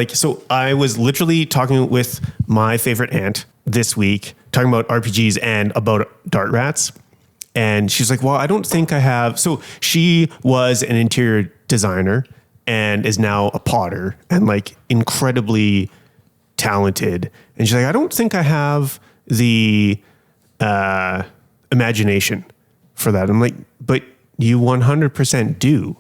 Speaker 1: so I was literally talking with my favorite aunt this week, talking about RPGs and about Dart Rats. And she's like, well, I don't think I have. So she was an interior designer and is now a potter and like incredibly talented. And she's like, I don't think I have the, imagination for that. I'm like, but you 100% do.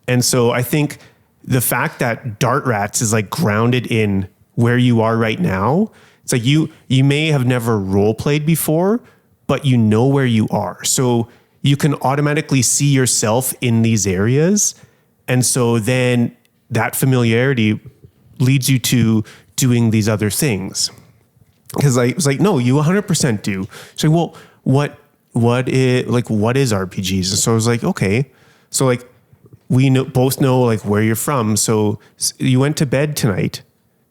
Speaker 1: And so I think the fact that Dart Rats is like grounded in where you are right now, it's like you may have never role played before, but you know where you are. So you can automatically see yourself in these areas. And so then that familiarity leads you to doing these other things. Because I was like, no, you 100% do. So, well, what is RPGs? And so I was like, okay. So like we both know like where you're from. So you went to bed tonight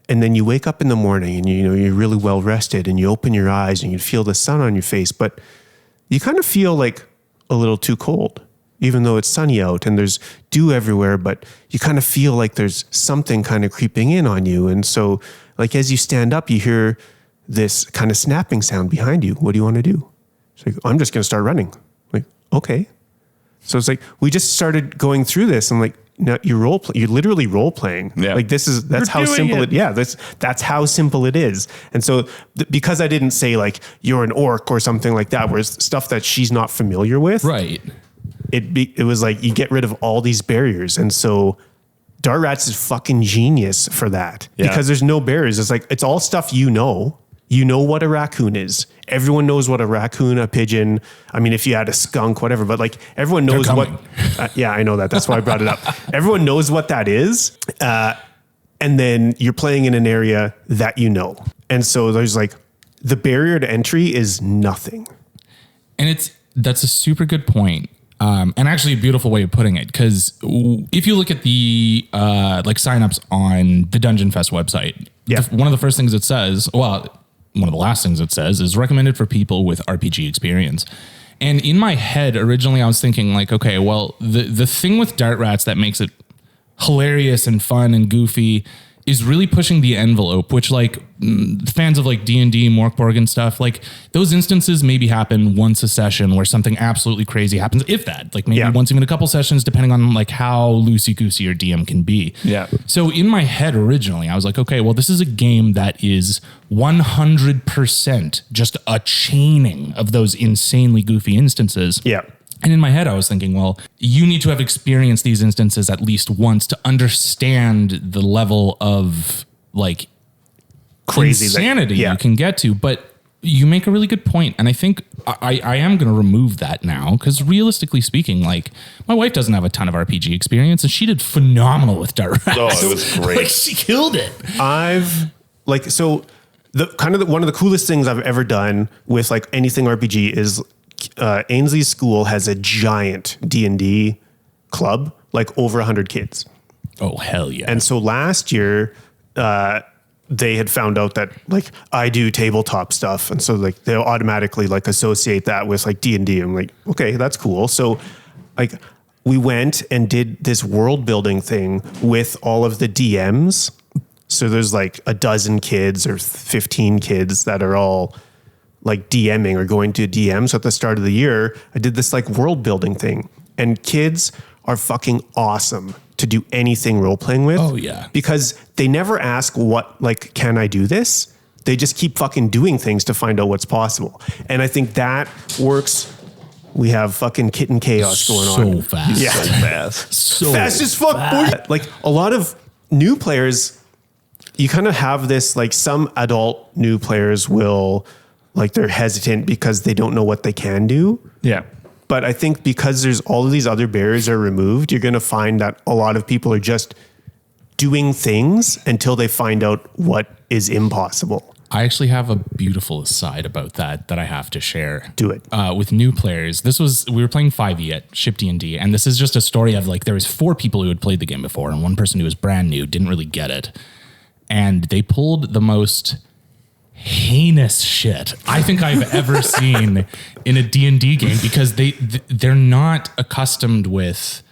Speaker 1: and then you wake up in the morning and you're really well rested and you open your eyes and you feel the sun on your face, but you kind of feel like a little too cold, even though it's sunny out and there's dew everywhere, but you kind of feel like there's something kind of creeping in on you. And so like as you stand up, you hear this kind of snapping sound behind you. What do you want to do? It's like, I'm just going to start running. Like, okay. So it's like, we just started going through this and like, now you're literally role playing. Yeah. Like that's how simple it. Yeah. That's how simple it is. And so because I didn't say like, you're an orc or something like that, where it's stuff that she's not familiar with.
Speaker 3: Right.
Speaker 1: It was like, you get rid of all these barriers. And so Dart Rats is fucking genius for that because there's no barriers. It's like, it's all stuff you know what a raccoon is. Everyone knows what a raccoon, a pigeon. I mean, if you had a skunk, whatever, but like everyone knows what, yeah, I know that. That's why I brought it up. Everyone knows what that is. And then you're playing in an area that you know. And so there's like the barrier to entry is nothing.
Speaker 3: And that's a super good point. And actually a beautiful way of putting it, because if you look at the like signups on the Dungeon Fest website, one of the first things it says, one of the last things it says is recommended for people with RPG experience. And in my head, originally I was thinking like, okay, well, the thing with Dart Rats that makes it hilarious and fun and goofy is really pushing the envelope, which like fans of like D&D, Morkborg and stuff, like those instances maybe happen once a session where something absolutely crazy happens, if that, like maybe once even a couple sessions, depending on like how loosey-goosey your DM can be.
Speaker 2: Yeah.
Speaker 3: So in my head originally, I was like, okay, well, this is a game that is 100% just a chaining of those insanely goofy instances.
Speaker 1: Yeah.
Speaker 3: And in my head, I was thinking, well, you need to have experienced these instances at least once to understand the level of like
Speaker 1: Crazy
Speaker 3: insanity you can get to. But you make a really good point. And I think I am going to remove that now, because realistically speaking, like my wife doesn't have a ton of RPG experience and she did phenomenal with Dart Rats.
Speaker 2: Oh, it was great.
Speaker 3: Like she killed it.
Speaker 1: One of the coolest things I've ever done with like anything RPG is Ainsley's school has a giant D&D club, like over 100 kids.
Speaker 3: Oh, hell yeah.
Speaker 1: And so last year, they had found out that like I do tabletop stuff. And so like they'll automatically like associate that with like D&D. I'm like, okay, that's cool. So like we went and did this world building thing with all of the DMs. So there's like a dozen kids or 15 kids that are all like DMing or going to DM. So at the start of the year, I did this like world building thing, and kids are fucking awesome to do anything role playing with.
Speaker 3: Oh yeah.
Speaker 1: Because they never ask what, like, can I do this? They just keep fucking doing things to find out what's possible. And I think that works. We have fucking kitten chaos going on.
Speaker 3: So fast.
Speaker 1: Yeah.
Speaker 2: So fast.
Speaker 3: So
Speaker 1: Fast as fuck, boy. Like a lot of new players, you kind of have this, like some adult new players will, like they're hesitant because they don't know what they can do.
Speaker 2: Yeah.
Speaker 1: But I think because there's all of these other barriers are removed, you're going to find that a lot of people are just doing things until they find out what is impossible.
Speaker 3: I actually have a beautiful aside about that I have to share.
Speaker 1: Do it.
Speaker 3: With new players. We were playing 5e at Ship D&D, and this is just a story of like there was 4 people who had played the game before, and one person who was brand new didn't really get it, and they pulled the most heinous shit I think I've ever seen in a D&D game, because they're not accustomed with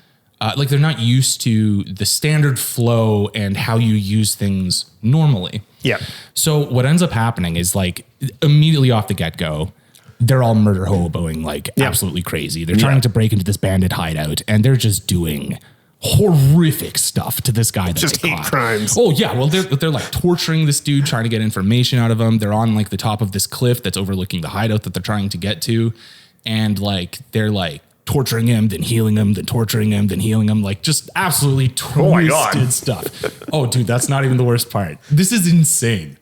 Speaker 3: like they're not used to the standard flow and how you use things normally.
Speaker 1: Yeah.
Speaker 3: So what ends up happening is like immediately off the get-go, they're all murder hoboing like absolutely crazy. They're trying to break into this bandit hideout, and they're just doing horrific stuff to this guy that
Speaker 1: Just
Speaker 3: they
Speaker 1: hate
Speaker 3: caught.
Speaker 1: crimes.
Speaker 3: Oh yeah, well they're like torturing this dude, trying to get information out of him. They're on like the top of this cliff that's overlooking the hideout that they're trying to get to, and like they're like torturing him, then healing him, then torturing him, then healing him, like just absolutely twisted stuff. Oh dude, that's not even the worst part. This is insane.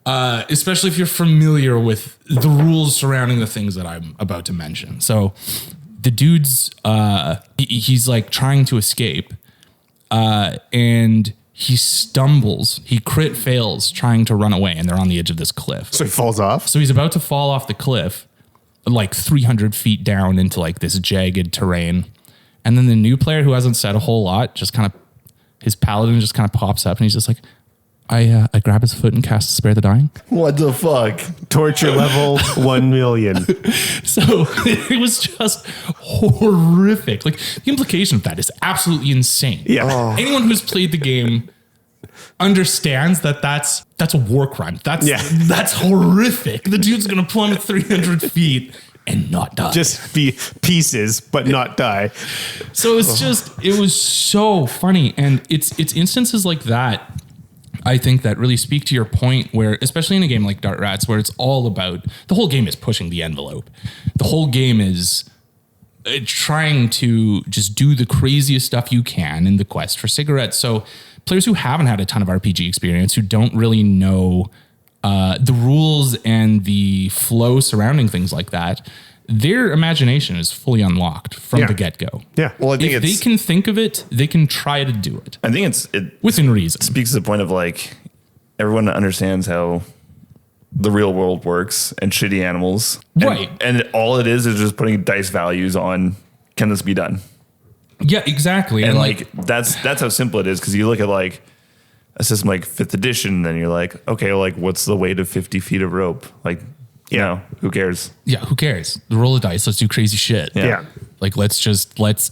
Speaker 3: Especially if you're familiar with the rules surrounding the things that I'm about to mention. So the dude's he's like trying to escape, and he stumbles. He crit fails trying to run away, and they're on the edge of this cliff.
Speaker 1: So he falls off.
Speaker 3: So he's about to fall off the cliff, like 300 feet down into like this jagged terrain. And then the new player, who hasn't said a whole lot, just kind of, his paladin just kind of pops up, and he's just like, I grab his foot and cast Spare the Dying.
Speaker 2: What the fuck?
Speaker 1: Torture level 1 million.
Speaker 3: So it was just horrific. Like the implication of that is absolutely insane.
Speaker 1: Yeah.
Speaker 3: Anyone who's played the game understands that that's a war crime. That's horrific. The dude's gonna plummet 300 feet and not die.
Speaker 1: Just be pieces, but not die.
Speaker 3: So it was so funny. And it's instances like that, I think, that really speak to your point, where, especially in a game like Dart Rats, where it's all about, the whole game is pushing the envelope. The whole game is trying to just do the craziest stuff you can in the quest for cigarettes. So players who haven't had a ton of RPG experience, who don't really know the rules and the flow surrounding things like that, their imagination is fully unlocked from the get-go.
Speaker 1: Yeah.
Speaker 2: Well, I think
Speaker 3: If they can think of it, they can try to do it.
Speaker 2: I think it
Speaker 3: Within reason.
Speaker 2: speaks to the point of like everyone understands how the real world works and shitty animals.
Speaker 3: Right.
Speaker 2: And all it is just putting dice values on, can this be done?
Speaker 3: Yeah, exactly.
Speaker 2: And like that's how simple it is, because you look at like a system like 5th edition, then you're like, okay, like what's the weight of 50 feet of rope? Like, who cares?
Speaker 3: Yeah, who cares? Roll a dice. Let's do crazy shit.
Speaker 1: Yeah.
Speaker 3: Like let's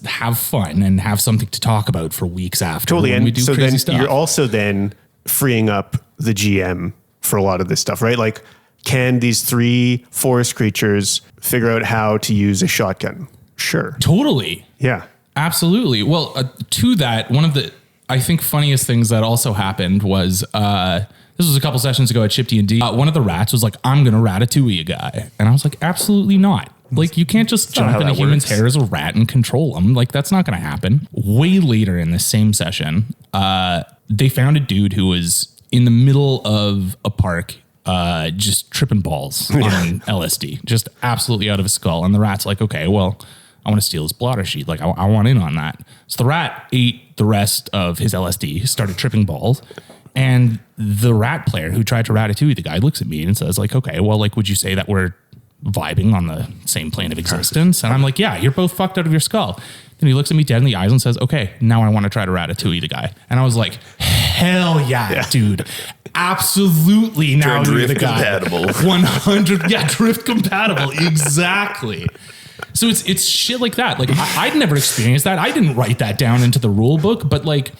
Speaker 3: have fun and have something to talk about for weeks after.
Speaker 1: Totally.
Speaker 3: When we
Speaker 1: And
Speaker 3: do
Speaker 1: so
Speaker 3: crazy
Speaker 1: then
Speaker 3: stuff.
Speaker 1: you're also then freeing up the GM for a lot of this stuff, right? Like, can these 3 forest creatures figure out how to use a shotgun? Sure.
Speaker 3: Totally.
Speaker 1: Yeah.
Speaker 3: Absolutely. Well, to that, one of the, I think, funniest things that also happened was, this was a couple sessions ago at Chip D&D. One of the rats was like, I'm going to ratatouille a guy. And I was like, absolutely not. Like, you can't just jump in a human's hair as a rat and control them. Like, that's not going to happen. Way later in the same session, they found a dude who was in the middle of a park, just tripping balls on LSD, just absolutely out of his skull. And the rat's like, okay, well, I want to steal his blotter sheet. Like, I want in on that. So the rat ate the rest of his LSD, started tripping balls. And the rat player who tried to ratatouille the guy looks at me and says like, okay, well, like, would you say that we're vibing on the same plane of existence? And I'm like, yeah, you're both fucked out of your skull. Then he looks at me dead in the eyes and says, okay, now I want to try to ratatouille the guy. And I was like, hell yeah. Dude. Absolutely. Now you're the guy.
Speaker 2: Compatible.
Speaker 3: 100. Yeah. Drift compatible. Exactly. So it's shit like that. Like I'd never experienced that. I didn't write that down into the rule book, but like,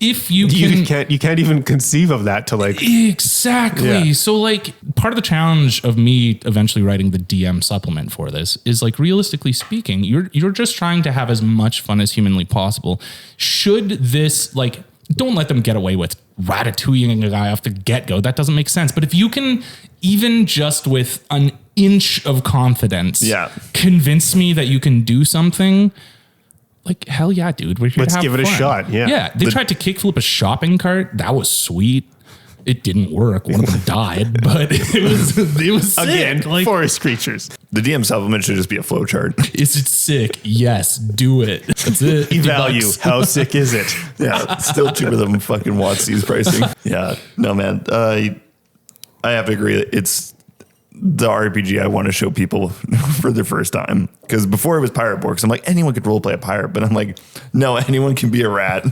Speaker 3: if you
Speaker 1: can't even conceive of that to like
Speaker 3: exactly. Yeah. So like part of the challenge of me eventually writing the DM supplement for this is like, realistically speaking, you're just trying to have as much fun as humanly possible. Should this like, don't let them get away with ratatouilleing a guy off the get-go. That doesn't make sense. But if you can, even just with an inch of confidence, convince me that you can do something, like, hell yeah, dude. We're here
Speaker 1: Let's
Speaker 3: to have
Speaker 1: give it a
Speaker 3: fun.
Speaker 1: shot. Yeah.
Speaker 3: Yeah. They tried to kickflip a shopping cart. That was sweet. It didn't work. One of them died, but it was sick.
Speaker 1: Again,
Speaker 3: like,
Speaker 1: forest creatures.
Speaker 2: The DM supplement should just be a flowchart.
Speaker 3: Is it sick? Yes. Do it. That's it.
Speaker 1: Value. How sick is it?
Speaker 2: Yeah. Still cheaper than fucking WotC's pricing. Yeah. No, man. I have to agree. It's the RPG I want to show people for the first time. Because before it was pirate borks, I'm like, anyone could roleplay a pirate. But I'm like, no, anyone can be a rat.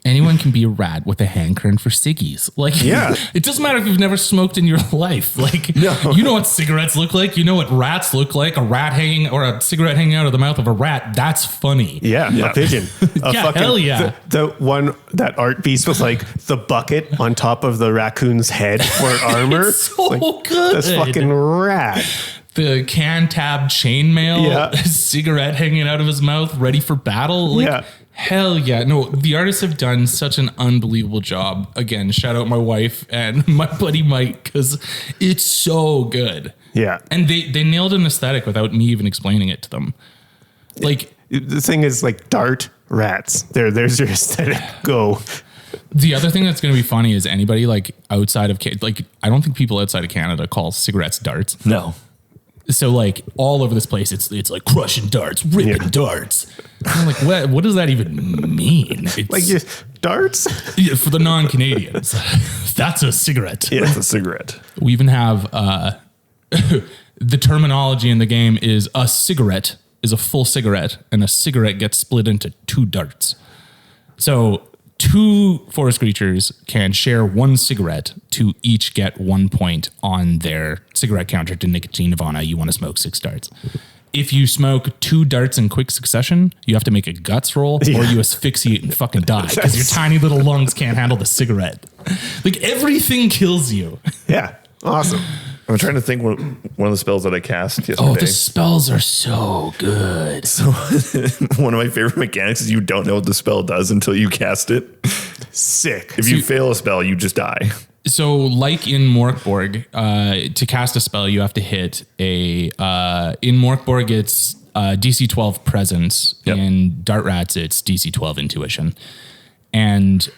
Speaker 3: Anyone can be a rat with a hankering for ciggies. Like,
Speaker 1: yeah.
Speaker 3: It doesn't matter if you've never smoked in your life. Like, you know what cigarettes look like. You know what rats look like. A rat hanging or a cigarette hanging out of the mouth of a rat. That's funny.
Speaker 1: Yeah. A pigeon.
Speaker 3: Hell yeah.
Speaker 1: The one, that art piece was like the bucket on top of the raccoon's head for armor.
Speaker 3: It's so
Speaker 1: like,
Speaker 3: good.
Speaker 1: That's fucking rad.
Speaker 3: The can tab chainmail, cigarette hanging out of his mouth, ready for battle. Like, hell yeah. No, the artists have done such an unbelievable job. Again, shout out my wife and my buddy Mike, because it's so good.
Speaker 1: Yeah.
Speaker 3: And they nailed an aesthetic without me even explaining it to them. Like,
Speaker 1: the thing is, like, dart rats. There's your aesthetic. Go.
Speaker 3: The other thing that's going to be funny is anybody like outside of, like, I don't think people outside of Canada call cigarettes darts.
Speaker 2: No.
Speaker 3: So like all over this place, it's like crushing darts, ripping darts. And I'm like, what does that even mean? It's
Speaker 1: Like, darts?
Speaker 3: yeah, for the non-Canadians, that's a cigarette.
Speaker 2: Yeah, it's a cigarette.
Speaker 3: We even have the terminology in the game is a cigarette is a full cigarette, and a cigarette gets split into 2 darts. So 2 forest creatures can share 1 cigarette to each get 1 point on their cigarette counter to nicotine nirvana. You want to smoke 6 darts. If you smoke 2 darts in quick succession, you have to make a guts roll or you asphyxiate and fucking die because your tiny little lungs can't handle the cigarette. Like, everything kills you.
Speaker 1: Yeah. Awesome.
Speaker 2: I'm trying to think one of the spells that I cast yesterday.
Speaker 3: Oh, the spells are so good.
Speaker 2: So one of my favorite mechanics is you don't know what the spell does until you cast it.
Speaker 1: Sick.
Speaker 2: If you fail a spell, you just die.
Speaker 3: So like in Morkborg, to cast a spell, you have to hit in Morkborg, it's DC 12 presence. Yep. In Dart Rats, it's DC 12 intuition. And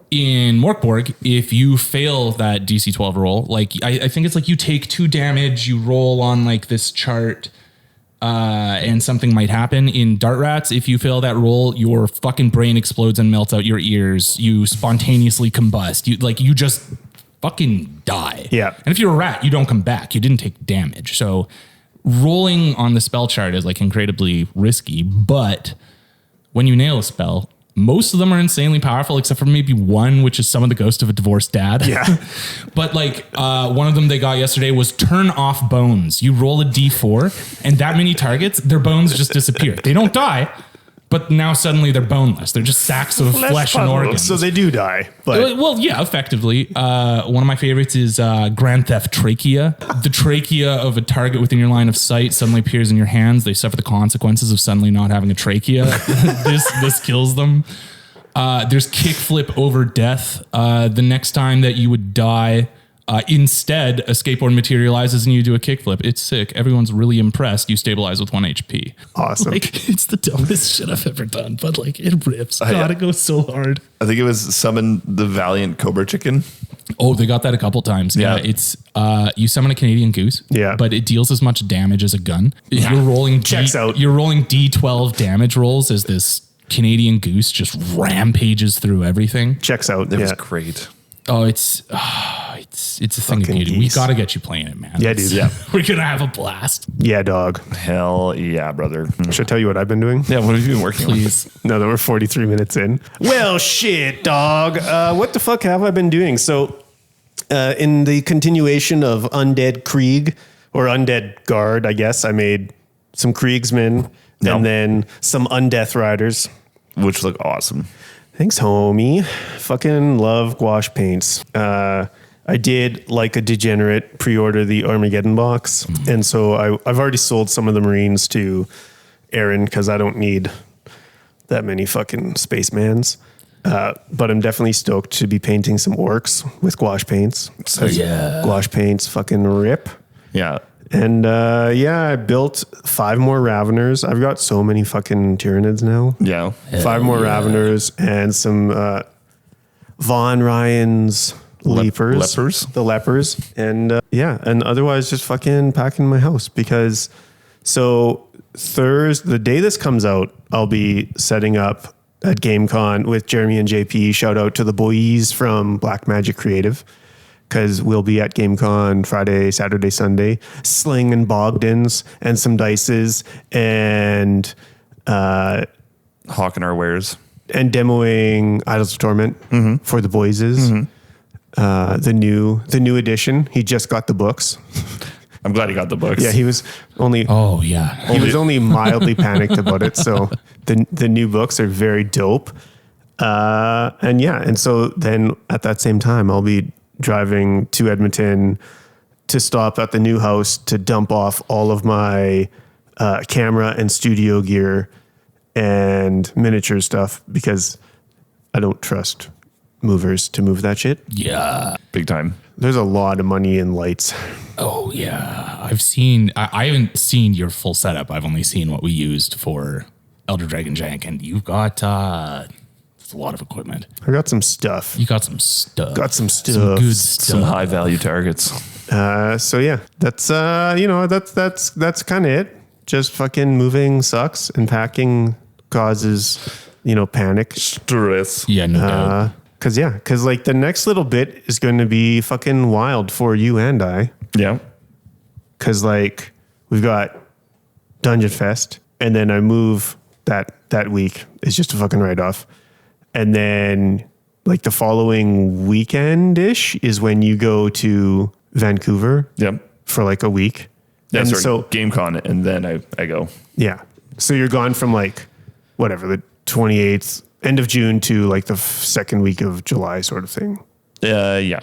Speaker 3: in Morkborg, if you fail that DC 12 roll, like I think it's like you take 2 damage, you roll on like this chart, and something might happen. In Dart Rats, if you fail that roll, your fucking brain explodes and melts out your ears. You spontaneously combust. You just fucking die.
Speaker 1: Yeah.
Speaker 3: And if you're a rat, you don't come back. You didn't take damage. So rolling on the spell chart is like incredibly risky, but when you nail a spell, most of them are insanely powerful, except for maybe one, which is Summon the Ghost of a Divorced Dad.
Speaker 1: Yeah.
Speaker 3: But like one of them they got yesterday was Turn Off Bones. You roll a d4 and that many targets, their bones just disappear. They don't die, but now suddenly they're boneless. They're just sacks of flesh and organs.
Speaker 1: So they do die. But
Speaker 3: Well, yeah, effectively. One of my favorites is Grand Theft Trachea. The trachea of a target within your line of sight suddenly appears in your hands. They suffer the consequences of suddenly not having a trachea. This kills them. There's Kickflip Over Death. The next time that you would die, instead, a skateboard materializes and you do a kickflip. It's sick. Everyone's really impressed. You stabilize with 1 HP.
Speaker 1: awesome.
Speaker 3: Like, it's the dumbest shit I've ever done, but like, it rips. God, it goes so hard.
Speaker 2: I think it was Summon the Valiant Cobra Chicken.
Speaker 3: Oh, they got that a couple times. Yeah, it's you summon a Canadian goose.
Speaker 1: Yeah.
Speaker 3: But it deals as much damage as a gun. You're rolling
Speaker 1: Checks out.
Speaker 3: You're rolling D12 damage rolls as this Canadian goose just rampages through everything.
Speaker 1: Checks out.
Speaker 2: It
Speaker 1: Yeah.
Speaker 2: was great.
Speaker 3: Oh, it's a thing of
Speaker 1: Fucking
Speaker 3: beauty. We
Speaker 1: geese.
Speaker 3: gotta get you playing it, man.
Speaker 1: Yeah, dude.
Speaker 2: Yeah.
Speaker 3: We're gonna have a blast.
Speaker 1: Yeah, dog.
Speaker 2: Hell yeah, brother.
Speaker 1: Should I tell you what I've been doing?
Speaker 2: Yeah, what have you been working on?
Speaker 3: Please.
Speaker 1: No, that we're 43 minutes in. Well, shit, dog. What the fuck have I been doing? So, in the continuation of Undead Krieg, or Undead Guard, I guess, I made some Kriegsmen
Speaker 2: No.
Speaker 1: and then some Undeath Riders.
Speaker 2: Which look awesome.
Speaker 1: Thanks, homie. Fucking love gouache paints. I did, like a degenerate, pre-order the Armageddon box. And so I've already sold some of the Marines to Aaron because I don't need that many fucking spacemans. But I'm definitely stoked to be painting some orcs with gouache paints.
Speaker 2: So, yeah.
Speaker 1: Gouache paints fucking rip.
Speaker 2: Yeah.
Speaker 1: And I built 5 more Raveners. I've got so many fucking Tyranids now.
Speaker 2: Yeah.
Speaker 1: 5 more Raveners and some Von Ryan's Leapers.
Speaker 2: Lepers?
Speaker 1: The Lepers. And and otherwise just fucking packing my house because Thursday, the day this comes out, I'll be setting up at GameCon with Jeremy and JP. Shout out to the boys from Black Magic Creative because we'll be at GameCon Friday, Saturday, Sunday, slinging Bogdans and some dices and
Speaker 2: Hawking our wares.
Speaker 1: and demoing Idols of Torment for the boyses. The new edition. He just got the books.
Speaker 2: I'm glad he got the books.
Speaker 1: Yeah, he was only
Speaker 3: Oh yeah.
Speaker 1: he was only mildly panicked about it. So the new books are very dope. And so then at that same time, I'll be driving to Edmonton to stop at the new house to dump off all of my camera and studio gear and miniature stuff because I don't trust movers to move that shit.
Speaker 3: Yeah.
Speaker 2: Big time.
Speaker 1: There's a lot of money in lights.
Speaker 3: Oh yeah. I haven't seen your full setup. I've only seen what we used for Elder Dragon Jank, and you've got it's a lot of equipment.
Speaker 1: I got some stuff.
Speaker 3: You got some stuff.
Speaker 1: Got some
Speaker 3: Some
Speaker 1: stuff.
Speaker 3: good
Speaker 2: Some
Speaker 3: stuff.
Speaker 2: high value targets.
Speaker 1: So yeah, that's that's kind of it. Just fucking moving sucks and packing causes, panic.
Speaker 2: Stress.
Speaker 3: Yeah, no doubt.
Speaker 1: Cause like the next little bit is going to be fucking wild for you and I.
Speaker 2: Yeah.
Speaker 1: Cause like we've got Dungeon Fest and then I move that week. It's just a fucking write-off. And then like the following weekend-ish is when you go to Vancouver
Speaker 2: Yep.
Speaker 1: for like a week.
Speaker 2: Yeah,
Speaker 1: and
Speaker 2: sorry,
Speaker 1: so
Speaker 2: GameCon, and then I go.
Speaker 1: yeah. So you're gone from like whatever, the 28th, end of June to like the second week of July sort of thing.
Speaker 2: Yeah.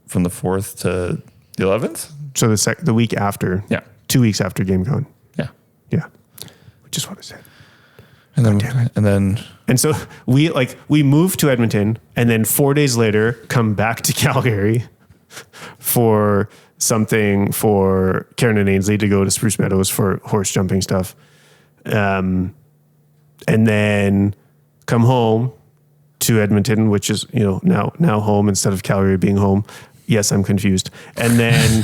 Speaker 2: From the 4th to the 11th.
Speaker 1: So the week after.
Speaker 2: Yeah.
Speaker 1: 2 weeks after GameCon.
Speaker 2: Yeah.
Speaker 1: Yeah. Which is what I said.
Speaker 2: And then
Speaker 1: And so we move to Edmonton and then 4 days later come back to Calgary for something for Karen and Ainsley to go to Spruce Meadows for horse jumping stuff. And then come home to Edmonton, which is, now home instead of Calgary being home. Yes, I'm confused. And then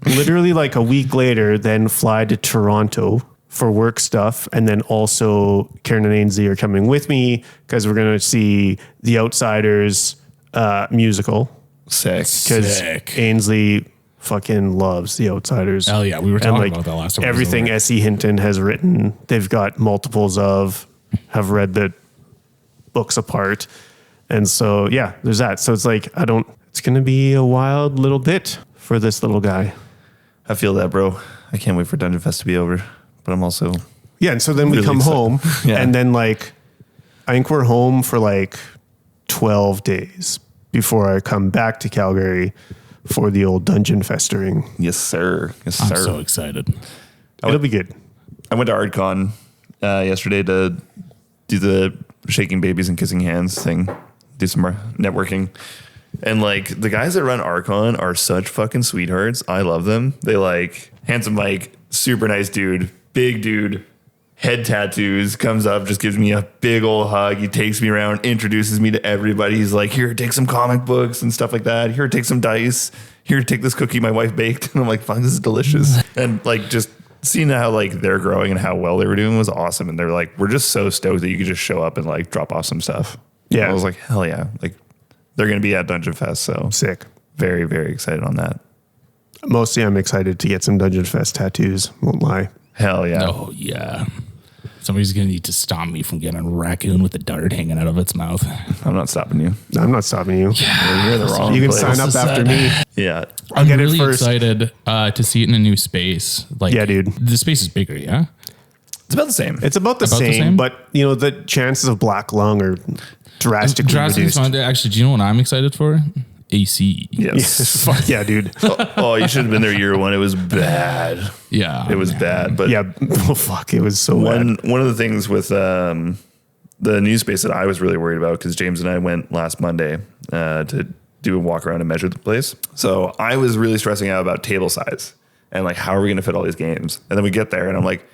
Speaker 1: literally like a week later, then fly to Toronto for work stuff. And then also Karen and Ainsley are coming with me because we're going to see The Outsiders musical
Speaker 2: Sick.
Speaker 1: because
Speaker 3: Sick.
Speaker 1: Ainsley fucking loves The Outsiders.
Speaker 3: Oh yeah, we were talking about that last time.
Speaker 1: Everything S.E. Hinton has written, they've got multiples of, have read the books apart. And so, yeah, there's that. So it's like, it's going to be a wild little bit for this little guy.
Speaker 2: I feel that, bro. I can't wait for Dungeon Fest to be over. But I'm also...
Speaker 1: Yeah, and so then we
Speaker 2: Really
Speaker 1: come
Speaker 2: excited.
Speaker 1: home,
Speaker 2: Yeah.
Speaker 1: and then like, I think we're home for like 12 days before I come back to Calgary for the old dungeon festering.
Speaker 2: Yes, sir. Yes,
Speaker 3: I'm
Speaker 2: sir.
Speaker 3: so excited.
Speaker 1: It'll be good.
Speaker 2: I went to ArdCon yesterday to do the shaking babies and kissing hands thing, do some networking. And like the guys that run ArdCon are such fucking sweethearts. I love them. They like handsome Mike, super nice dude, big dude, head tattoos, comes up, just gives me a big old hug. He takes me around, introduces me to everybody. He's like, here, take some comic books and stuff like that. Here, take some dice. Here, take this cookie my wife baked. And I'm like, fuck, this is delicious. And like just seeing how like they're growing and how well they were doing was awesome. And they're like, we're just so stoked that you could just show up and like drop off some stuff.
Speaker 1: Yeah.
Speaker 2: I was like, hell yeah. Like they're going to be at Dungeon Fest. So
Speaker 1: Sick.
Speaker 2: very, very excited on that.
Speaker 1: Mostly I'm excited to get some Dungeon Fest tattoos. Won't lie.
Speaker 2: Hell yeah.
Speaker 3: Oh yeah. Somebody's gonna need to stop me from getting a raccoon with a dart hanging out of its mouth.
Speaker 2: I'm not stopping you.
Speaker 1: I'm not stopping you.
Speaker 2: You're in the wrong
Speaker 1: You can
Speaker 2: place.
Speaker 1: sign up
Speaker 3: So
Speaker 1: after
Speaker 3: sad.
Speaker 1: me.
Speaker 2: Yeah.
Speaker 1: I'll get
Speaker 3: really
Speaker 1: it first.
Speaker 3: excited to see it in a new space. Like,
Speaker 1: Yeah, dude.
Speaker 3: the space is bigger. Yeah.
Speaker 2: It's about the same.
Speaker 1: It's about the same, but you know, the chances of black lung are drastically reduced.
Speaker 3: Fun. Actually, do you know what I'm excited for? AC.
Speaker 2: Yes.
Speaker 1: Fuck yeah, dude.
Speaker 2: Oh, you should have been there year one. It was bad.
Speaker 3: Yeah.
Speaker 2: It was bad. But
Speaker 1: Yeah. Oh, fuck. It was so bad.
Speaker 2: one of the things with the new space that I was really worried about, because James and I went last Monday to do a walk around and measure the place. So I was really stressing out about table size and like, how are we going to fit all these games? And then we get there and I'm like,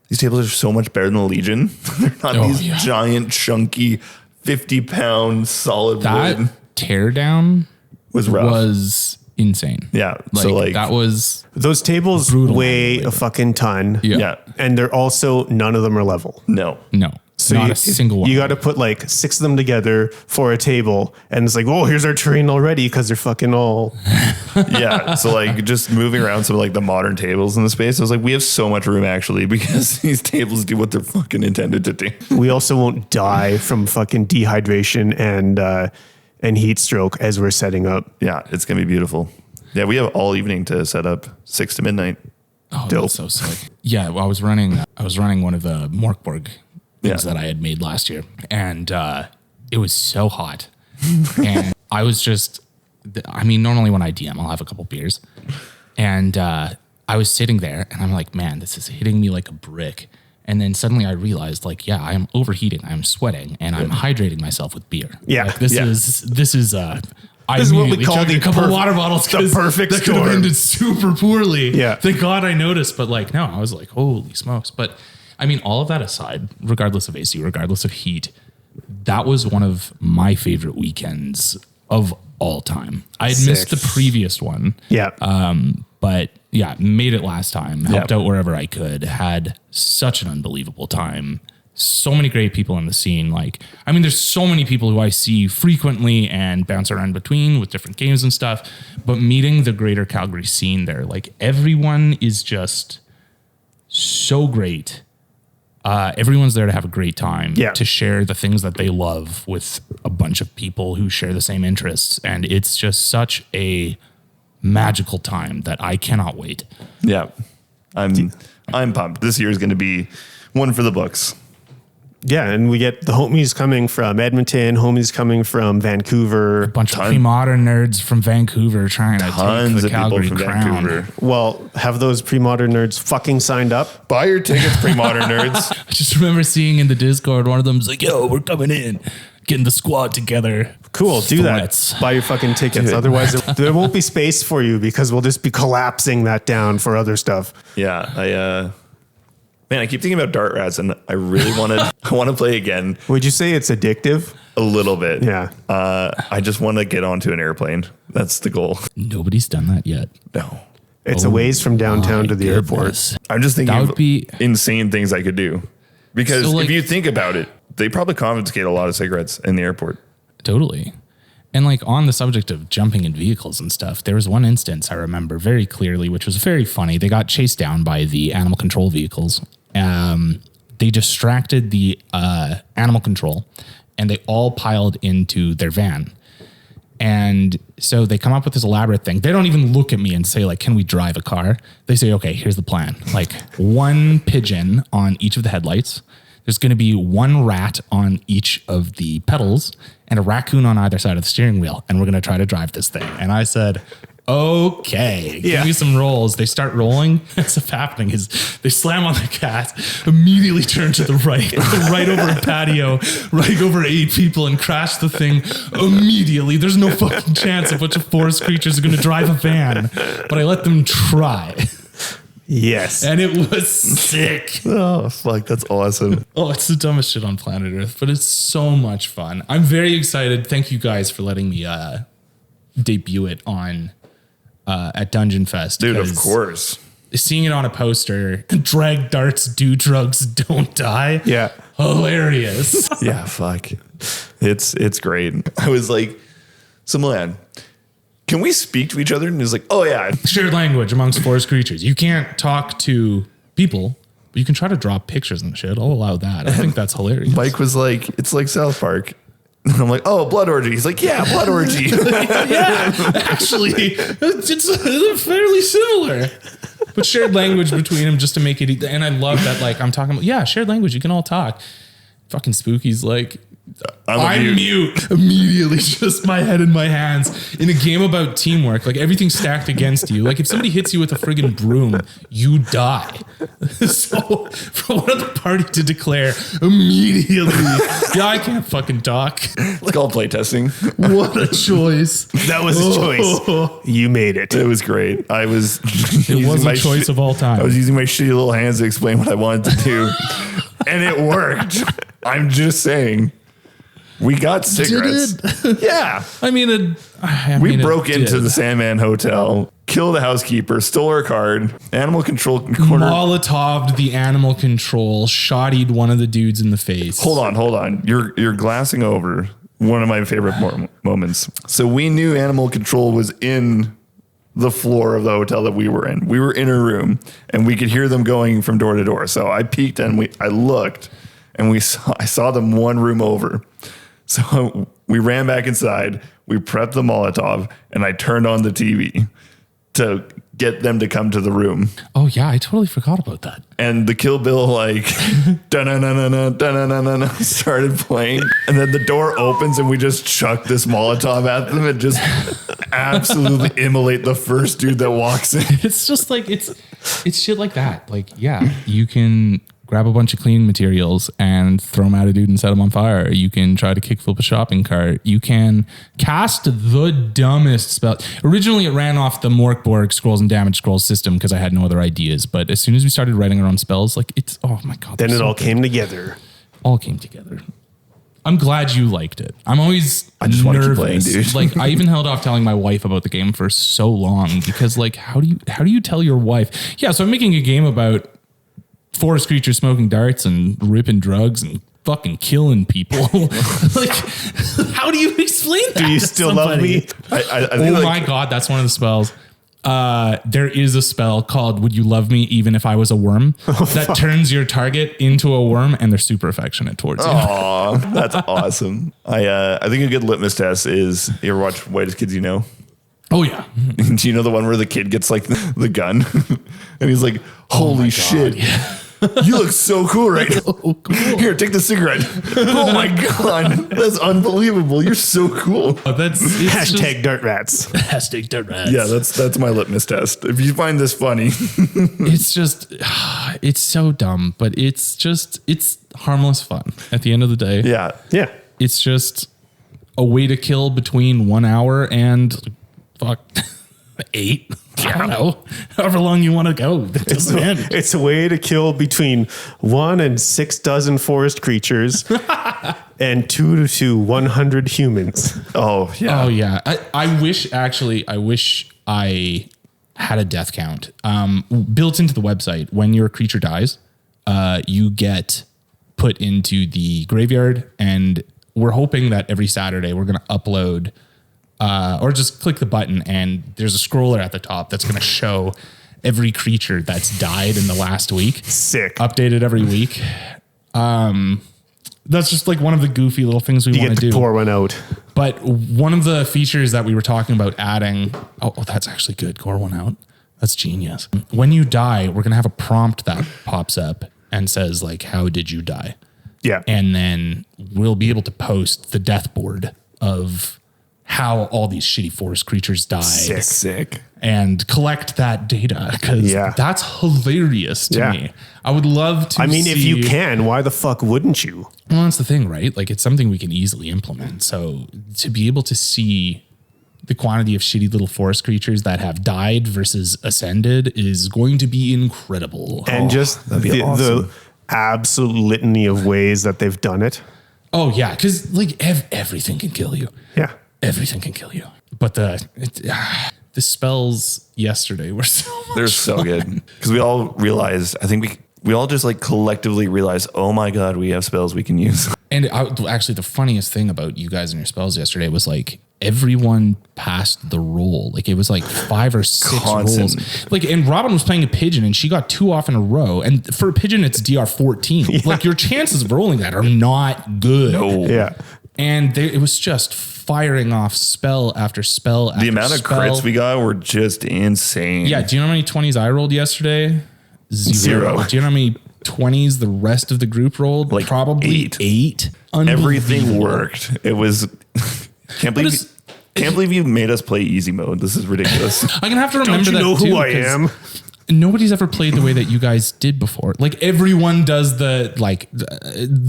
Speaker 2: these tables are so much better than the Legion. They're not these giant, chunky, 50-pound solid
Speaker 3: that
Speaker 2: wood.
Speaker 3: teardown
Speaker 2: Was rough.
Speaker 3: was insane.
Speaker 2: Yeah.
Speaker 3: Like,
Speaker 2: So like
Speaker 3: that was
Speaker 1: Those tables
Speaker 3: Brutal.
Speaker 1: weigh a fucking ton.
Speaker 3: yeah.
Speaker 2: yeah.
Speaker 1: And they're also, none of them are level.
Speaker 2: No.
Speaker 3: No.
Speaker 1: So
Speaker 3: not
Speaker 1: you,
Speaker 3: a single one.
Speaker 1: You got to put like 6 of them together for a table. And it's like, oh, here's our terrain already because they're fucking all.
Speaker 2: Yeah. So like just moving around some of like the modern tables in the space, I was like, we have so much room actually, because these tables do what they're fucking intended to do.
Speaker 1: We also won't die from fucking dehydration and heat stroke as we're setting up.
Speaker 2: Yeah. It's going to be beautiful. Yeah. We have all evening to set up 6 to midnight.
Speaker 3: Oh,
Speaker 1: Dope.
Speaker 3: that's so sick. Yeah, well, I was running one of the Morkborg things
Speaker 2: Yeah.
Speaker 3: that I had made last year, and it was so hot, and I was just, I mean, normally when I DM, I'll have a couple beers, and I was sitting there, and I'm like, man, this is hitting me like a brick, and then suddenly I realized, like, yeah, I am overheating, I'm sweating, and I'm hydrating myself with beer.
Speaker 1: Yeah.
Speaker 3: like, this
Speaker 2: Yeah.
Speaker 3: is. I
Speaker 1: This is what we
Speaker 3: immediately
Speaker 1: call
Speaker 3: chugged
Speaker 1: the
Speaker 3: a couple
Speaker 1: perf-
Speaker 3: water bottles.
Speaker 1: the
Speaker 3: 'cause
Speaker 1: perfect
Speaker 3: that could have
Speaker 1: storm.
Speaker 3: ended super poorly.
Speaker 1: Yeah.
Speaker 3: Thank God I noticed, but like, no, I was like, holy smokes. But I mean, all of that aside, regardless of AC, regardless of heat, that was one of my favorite weekends of all time. I had missed
Speaker 1: Sick.
Speaker 3: the previous one,
Speaker 1: Yeah.
Speaker 3: but yeah, made it last time, helped
Speaker 2: Yeah.
Speaker 3: out wherever I could, had such an unbelievable time. So many great people in the scene. Like, I mean, there's so many people who I see frequently and bounce around between with different games and stuff, but meeting the greater Calgary scene there, like everyone is just so great. Everyone's there to have a great time,
Speaker 1: Yeah.
Speaker 3: to share the things that they love with a bunch of people who share the same interests. And it's just such a magical time that I cannot wait.
Speaker 2: Yeah. I'm pumped. This year is going to be one for the books.
Speaker 1: Yeah, and we get the homies coming from Edmonton, homies coming from Vancouver.
Speaker 3: Bunch of pre-modern nerds from Vancouver trying to take
Speaker 2: Tons
Speaker 3: the
Speaker 2: of people
Speaker 3: Calgary
Speaker 2: from
Speaker 3: crown.
Speaker 2: Vancouver.
Speaker 1: Well, have those pre-modern nerds fucking signed up?
Speaker 2: Buy your tickets, pre-modern nerds.
Speaker 3: I just remember seeing in the Discord, one of them's like, yo, we're coming in, getting the squad together.
Speaker 1: Cool, do
Speaker 3: Threats.
Speaker 1: that. Buy your fucking tickets. Otherwise, there won't be space for you because we'll just be collapsing that down for other stuff.
Speaker 2: Yeah. Man, I keep thinking about Dart Rats, and I really want to play again
Speaker 1: Would you say it's addictive?
Speaker 2: a little bit.
Speaker 1: Yeah.
Speaker 2: I just want to get onto an airplane. That's the goal.
Speaker 3: Nobody's done that yet.
Speaker 2: No.
Speaker 1: It's a ways from downtown
Speaker 3: My
Speaker 1: to the
Speaker 3: goodness.
Speaker 1: airport.
Speaker 2: I'm just thinking
Speaker 3: That
Speaker 2: of
Speaker 3: would be-
Speaker 2: insane things I could do. Because
Speaker 3: So, like-
Speaker 2: if you think about it, they probably confiscate a lot of cigarettes in the airport.
Speaker 3: Totally. And like on the subject of jumping in vehicles and stuff, there was one instance I remember very clearly, which was very funny. They got chased down by the animal control vehicles. They distracted the animal control and they all piled into their van. And so they come up with this elaborate thing. They don't even look at me and say like, can we drive a car? They say, okay, here's the plan. Like one pigeon on each of the headlights. There's going to be one rat on each of the pedals and a raccoon on either side of the steering wheel. And we're going to try to drive this thing. And I said, okay, give me some rolls. They start rolling. What's happening is they slam on the gas, immediately turn to the right, right over a patio, right over 8 people and crash the thing immediately. There's no fucking chance a bunch of forest creatures are going to drive a van. But I let them try.
Speaker 1: Yes.
Speaker 3: And it was sick.
Speaker 2: Oh, fuck. That's awesome.
Speaker 3: Oh, it's the dumbest shit on planet Earth, but it's so much fun. I'm very excited. Thank you guys for letting me debut it on at Dungeon Fest.
Speaker 2: Dude, of course.
Speaker 3: Seeing it on a poster, drag darts, do drugs, don't die.
Speaker 1: Yeah.
Speaker 3: Hilarious.
Speaker 2: Yeah, fuck. It's great. I was like, so Milan, can we speak to each other? And he's like, oh yeah.
Speaker 3: Shared language amongst forest creatures. You can't talk to people, but you can try to draw pictures and shit. I'll allow that. I think that's hilarious.
Speaker 2: Mike was like, it's like South Park. And I'm like, oh, blood orgy. He's like, yeah, blood orgy.
Speaker 3: Yeah, actually, it's fairly similar. But shared language between them just to make it. And I love that, like, I'm talking about, yeah, shared language. You can all talk. Fucking Spooky's like, I'm mute. Immediately, just my head in my hands. In a game about teamwork, like everything's stacked against you. Like if somebody hits you with a friggin' broom, you die. So for one of the party to declare immediately, yeah, I can't fucking talk.
Speaker 2: It's called playtesting.
Speaker 3: What a choice.
Speaker 1: That was a choice. You made it.
Speaker 2: It was great. I was
Speaker 3: It was a choice of all time.
Speaker 2: I was using my shitty little hands to explain what I wanted to do. And it worked. I'm just saying. We got cigarettes. Yeah.
Speaker 3: We
Speaker 2: broke into the Sandman Hotel, killed the housekeeper, stole her card, animal control corner.
Speaker 3: Molotov'd the animal control, shottied one of the dudes in the face.
Speaker 2: Hold on. You're glassing over one of my favorite moments. So we knew animal control was in the floor of the hotel that we were in. We were in a room and we could hear them going from door to door. So I peeked and I looked and I saw them one room over. So we ran back inside, we prepped the Molotov, and I turned on the TV to get them to come to the room.
Speaker 3: Oh, yeah, I totally forgot about that.
Speaker 2: And the Kill Bill, like, da-na-na-na-na, started playing. And then the door opens, and we just chuck this Molotov at them and just absolutely immolate the first dude that walks in.
Speaker 3: It's just like, it's shit like that. Like, yeah, you can grab a bunch of cleaning materials and throw them at a dude and set them on fire. You can try to kickflip a shopping cart. You can cast the dumbest spell. Originally, it ran off the Morkborg scrolls and damage scrolls system because I had no other ideas. But as soon as we started writing our own spells, like it's, oh my God.
Speaker 1: Then it all came together.
Speaker 3: All came together. I'm glad you liked it. I'm always
Speaker 2: I just want to keep playing,
Speaker 3: nervous.
Speaker 2: dude.
Speaker 3: Like I even held off telling my wife about the game for so long because like, how do you tell your wife? Yeah. So I'm making a game about forest creatures smoking darts and ripping drugs and fucking killing people. Like, how do you explain that?
Speaker 1: Do you still love me?
Speaker 2: I think
Speaker 3: My God, that's one of the spells. There is a spell called Would You Love Me Even If I Was a Worm that turns your target into a worm and they're super affectionate towards you.
Speaker 2: Aw, that's awesome. I think a good litmus test is, you ever watch Whitest Kids You Know?
Speaker 3: Oh, yeah.
Speaker 2: Do you know the one where the kid gets like the gun and he's like, holy shit.
Speaker 3: Yeah.
Speaker 2: You look so cool right now. Here, take the cigarette. Oh my God. That's unbelievable. You're so cool.
Speaker 1: Hashtag dirt rats.
Speaker 3: Hashtag dirt rats.
Speaker 2: Yeah, that's my litmus test. If you find this funny.
Speaker 3: It's just, it's so dumb, but it's harmless fun at the end of the day.
Speaker 2: Yeah.
Speaker 1: Yeah.
Speaker 3: It's just a way to kill between 1 hour and 8. I don't know. However long you want to go.
Speaker 1: It's a way to kill between 1 and 6 dozen forest creatures and 2 to 100 humans.
Speaker 2: Oh, yeah.
Speaker 3: Oh, yeah. I wish I had a death count. Built into the website, when your creature dies, you get put into the graveyard, and we're hoping that every Saturday we're going to upload or just click the button and there's a scroller at the top that's going to show every creature that's died in the last week.
Speaker 1: Sick.
Speaker 3: Updated every week. That's just like one of the goofy little things we want to do.
Speaker 1: Pour one out.
Speaker 3: But one of the features that we were talking about adding, oh, that's actually good. Pour one out. That's genius. When you die, we're going to have a prompt that pops up and says like, how did you die?
Speaker 1: Yeah.
Speaker 3: And then we'll be able to post the death board of how all these shitty forest creatures died.
Speaker 2: Sick.
Speaker 3: And collect that data because that's hilarious to me. I would love to.
Speaker 1: I mean, if you can, why the fuck wouldn't you?
Speaker 3: Well, that's the thing, right? Like it's something we can easily implement. So to be able to see the quantity of shitty little forest creatures that have died versus ascended is going to be incredible.
Speaker 1: And just the absolute litany of ways that they've done it.
Speaker 3: Oh yeah, because like everything can kill you.
Speaker 1: Yeah,
Speaker 3: everything can kill you. But the spells yesterday were so much
Speaker 2: They're so
Speaker 3: fun.
Speaker 2: good because we all realized. I think we all just like collectively realized. Oh my god, we have spells we can use.
Speaker 3: And actually, the funniest thing about you guys and your spells yesterday was like everyone passed the roll. Like it was like 5 or 6 rolls. Like, and Robin was playing a pigeon and she got 2 off in a row. And for a pigeon, it's DR 14. Yeah. Like your chances of rolling that are not good.
Speaker 2: No.
Speaker 1: Yeah.
Speaker 3: And it was just firing off spell after spell after spell.
Speaker 2: The amount of crits we got were just insane.
Speaker 3: Yeah. Do you know how many 20s I rolled yesterday? 0. Do you know how many 20s the rest of the group rolled?
Speaker 2: Like
Speaker 3: probably 8.
Speaker 2: Everything worked. It was can't believe you made us play easy mode. This is ridiculous.
Speaker 3: I'm gonna have to remember that.
Speaker 1: Don't you know who I am?
Speaker 3: Nobody's ever played the way that you guys did before. Like everyone does the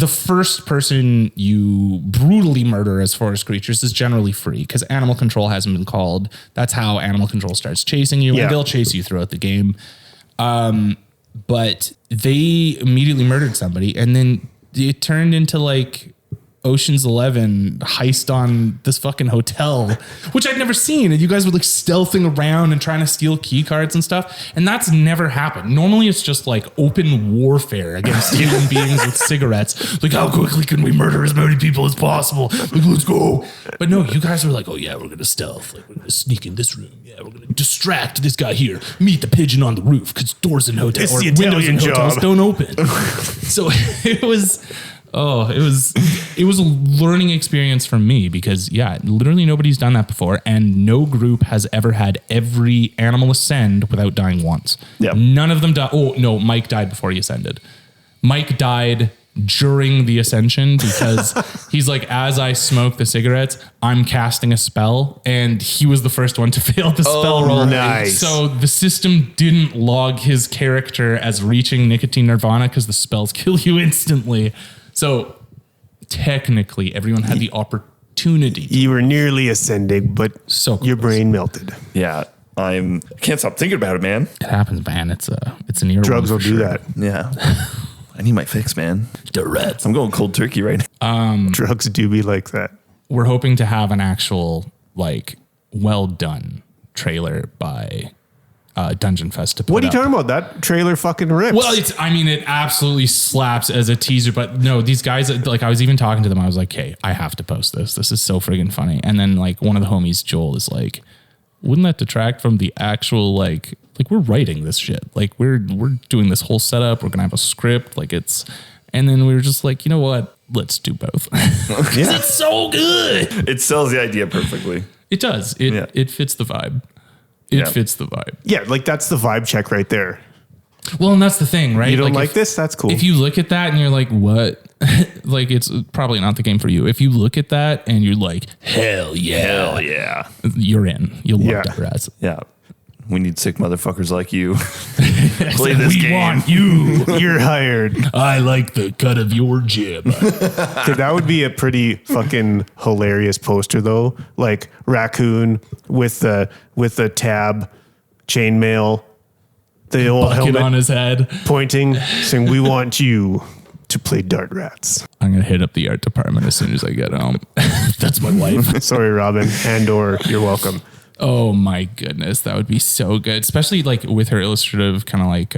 Speaker 3: first person you brutally murder as forest creatures is generally free because animal control hasn't been called. That's how animal control starts chasing you, and they'll chase you throughout the game. But they immediately murdered somebody, and then it turned into like Ocean's 11 heist on this fucking hotel, which I'd never seen. And you guys were like stealthing around and trying to steal key cards and stuff. And that's never happened. Normally it's just like open warfare against human beings with cigarettes. Like how quickly can we murder as many people as possible? Like, let's go. But no, you guys were like, oh yeah, we're going to stealth. Like we're going to sneak in this room. Yeah, we're going to distract this guy here. Meet the pigeon on the roof because doors in hotels or windows in hotels don't open. So it was... Oh, it was a learning experience for me because literally nobody's done that before, and no group has ever had every animal ascend without dying once.
Speaker 2: Yeah.
Speaker 3: None of them died. Oh no, Mike died before he ascended. Mike died during the ascension because he's like, as I smoke the cigarettes, I'm casting a spell, and he was the first one to fail the spell roll.
Speaker 1: Nice.
Speaker 3: So the system didn't log his character as reaching nicotine nirvana because the spells kill you instantly. So technically, everyone had the opportunity.
Speaker 1: You were nearly ascending, but your brain melted.
Speaker 2: Yeah, I can't stop thinking about it, man.
Speaker 3: It happens, man. It's an earworm.
Speaker 1: Drugs will do that.
Speaker 2: Yeah, I need my fix, man.
Speaker 3: Direct.
Speaker 2: I'm going cold turkey right now.
Speaker 1: Drugs do be like that.
Speaker 3: We're hoping to have an actual, like, well done trailer by Dungeon Fest to put
Speaker 1: What are you
Speaker 3: up.
Speaker 1: talking about? That trailer fucking rips.
Speaker 3: Well, it absolutely slaps as a teaser, but no, these guys, like I was even talking to them. I was like, hey, I have to post this. This is so friggin' funny. And then like one of the homies, Joel, is like, wouldn't that detract from the actual, like we're writing this shit. Like we're doing this whole setup. We're going to have a script. And then we were just like, you know what? Let's do both. It's so good.
Speaker 2: It sells the idea perfectly.
Speaker 3: It does. It fits the vibe. It fits the vibe.
Speaker 1: Yeah, like that's the vibe check right there.
Speaker 3: Well, and that's the thing, right?
Speaker 1: You don't like this? That's cool.
Speaker 3: If you look at that and you're like, what? Like, it's probably not the game for you. If you look at that and you're like, hell yeah, you're in. You'll love that, Raz.
Speaker 2: Yeah. We need sick motherfuckers like you. Play this game.
Speaker 3: We want you.
Speaker 1: You're hired.
Speaker 3: I like the cut of your jib.
Speaker 1: Okay, that would be a pretty fucking hilarious poster though. Like raccoon with the tab, chainmail, the old
Speaker 3: Bucket
Speaker 1: helmet
Speaker 3: on his head,
Speaker 1: pointing, saying, "We want you to play Dart Rats."
Speaker 3: I'm gonna hit up the art department as soon as I get home. That's my wife.
Speaker 1: Sorry, Robin, and/or you're welcome.
Speaker 3: Oh my goodness, that would be so good, especially like with her illustrative kind of like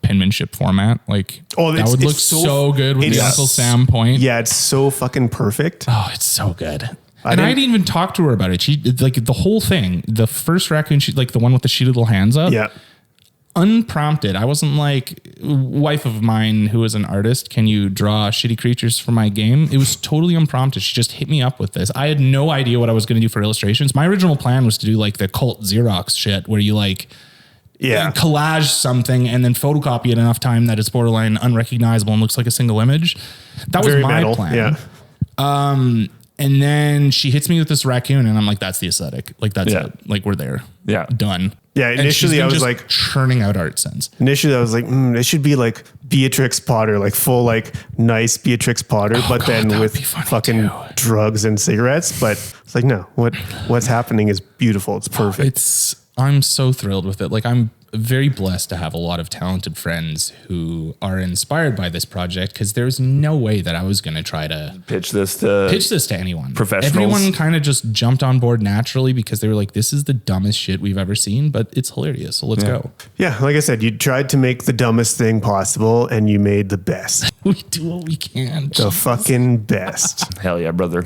Speaker 3: penmanship format. Like, that would look so good with the Uncle Sam point.
Speaker 1: Yeah, it's so fucking perfect.
Speaker 3: Oh, it's so good. I didn't even talk to her about it. She like the whole thing. The first raccoon, she like the one with the shitty little hands up.
Speaker 1: Yeah.
Speaker 3: Unprompted. I wasn't like, wife of mine who is an artist, can you draw shitty creatures for my game? It was totally unprompted. She just hit me up with this. I had no idea what I was going to do for illustrations. My original plan was to do like the cult Xerox shit where you like collage something and then photocopy it enough time that it's borderline unrecognizable and looks like a single image. That was my plan.
Speaker 1: Yeah.
Speaker 3: And then she hits me with this raccoon and I'm like, that's the aesthetic. Like that's it. Like we're there.
Speaker 2: Yeah.
Speaker 3: Done.
Speaker 1: Yeah, initially I was like
Speaker 3: churning out art sense.
Speaker 1: Initially I was like, it should be like Beatrix Potter, like full like nice Beatrix Potter, but then with fucking drugs and cigarettes. But it's like, no, what's happening is beautiful. It's perfect.
Speaker 3: I'm so thrilled with it. Like I'm very blessed to have a lot of talented friends who are inspired by this project because there's no way that I was going to try to
Speaker 2: pitch this to
Speaker 3: anyone.
Speaker 2: Professionals.
Speaker 3: Everyone kind of just jumped on board naturally because they were like, this is the dumbest shit we've ever seen, but it's hilarious. So let's go.
Speaker 1: Yeah. Like I said, you tried to make the dumbest thing possible and you made the best.
Speaker 3: We do what we can.
Speaker 1: The fucking best.
Speaker 2: Hell yeah, brother.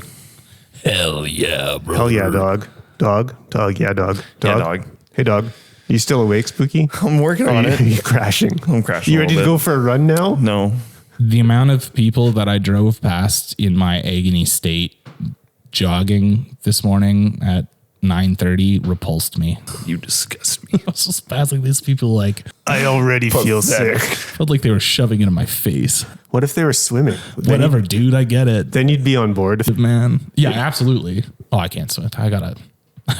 Speaker 3: Hell yeah, bro.
Speaker 1: Hell yeah, dog. Dog. Yeah, dog.
Speaker 2: Yeah, dog.
Speaker 1: Hey, dog. You still awake, Spooky?
Speaker 2: I'm working on it.
Speaker 1: Are you crashing?
Speaker 2: I'm crashing.
Speaker 1: You ready to go for a run now?
Speaker 2: No.
Speaker 3: The amount of people that I drove past in my agony state jogging this morning at 9:30 repulsed me.
Speaker 2: You disgust me.
Speaker 3: I was just passing these people like
Speaker 1: I already feel sick.
Speaker 3: felt like they were shoving it in my face.
Speaker 1: What if they were swimming?
Speaker 3: Whatever, dude, I get it.
Speaker 1: Then you'd be on board.
Speaker 3: Man. Yeah, absolutely. Oh, I can't swim. I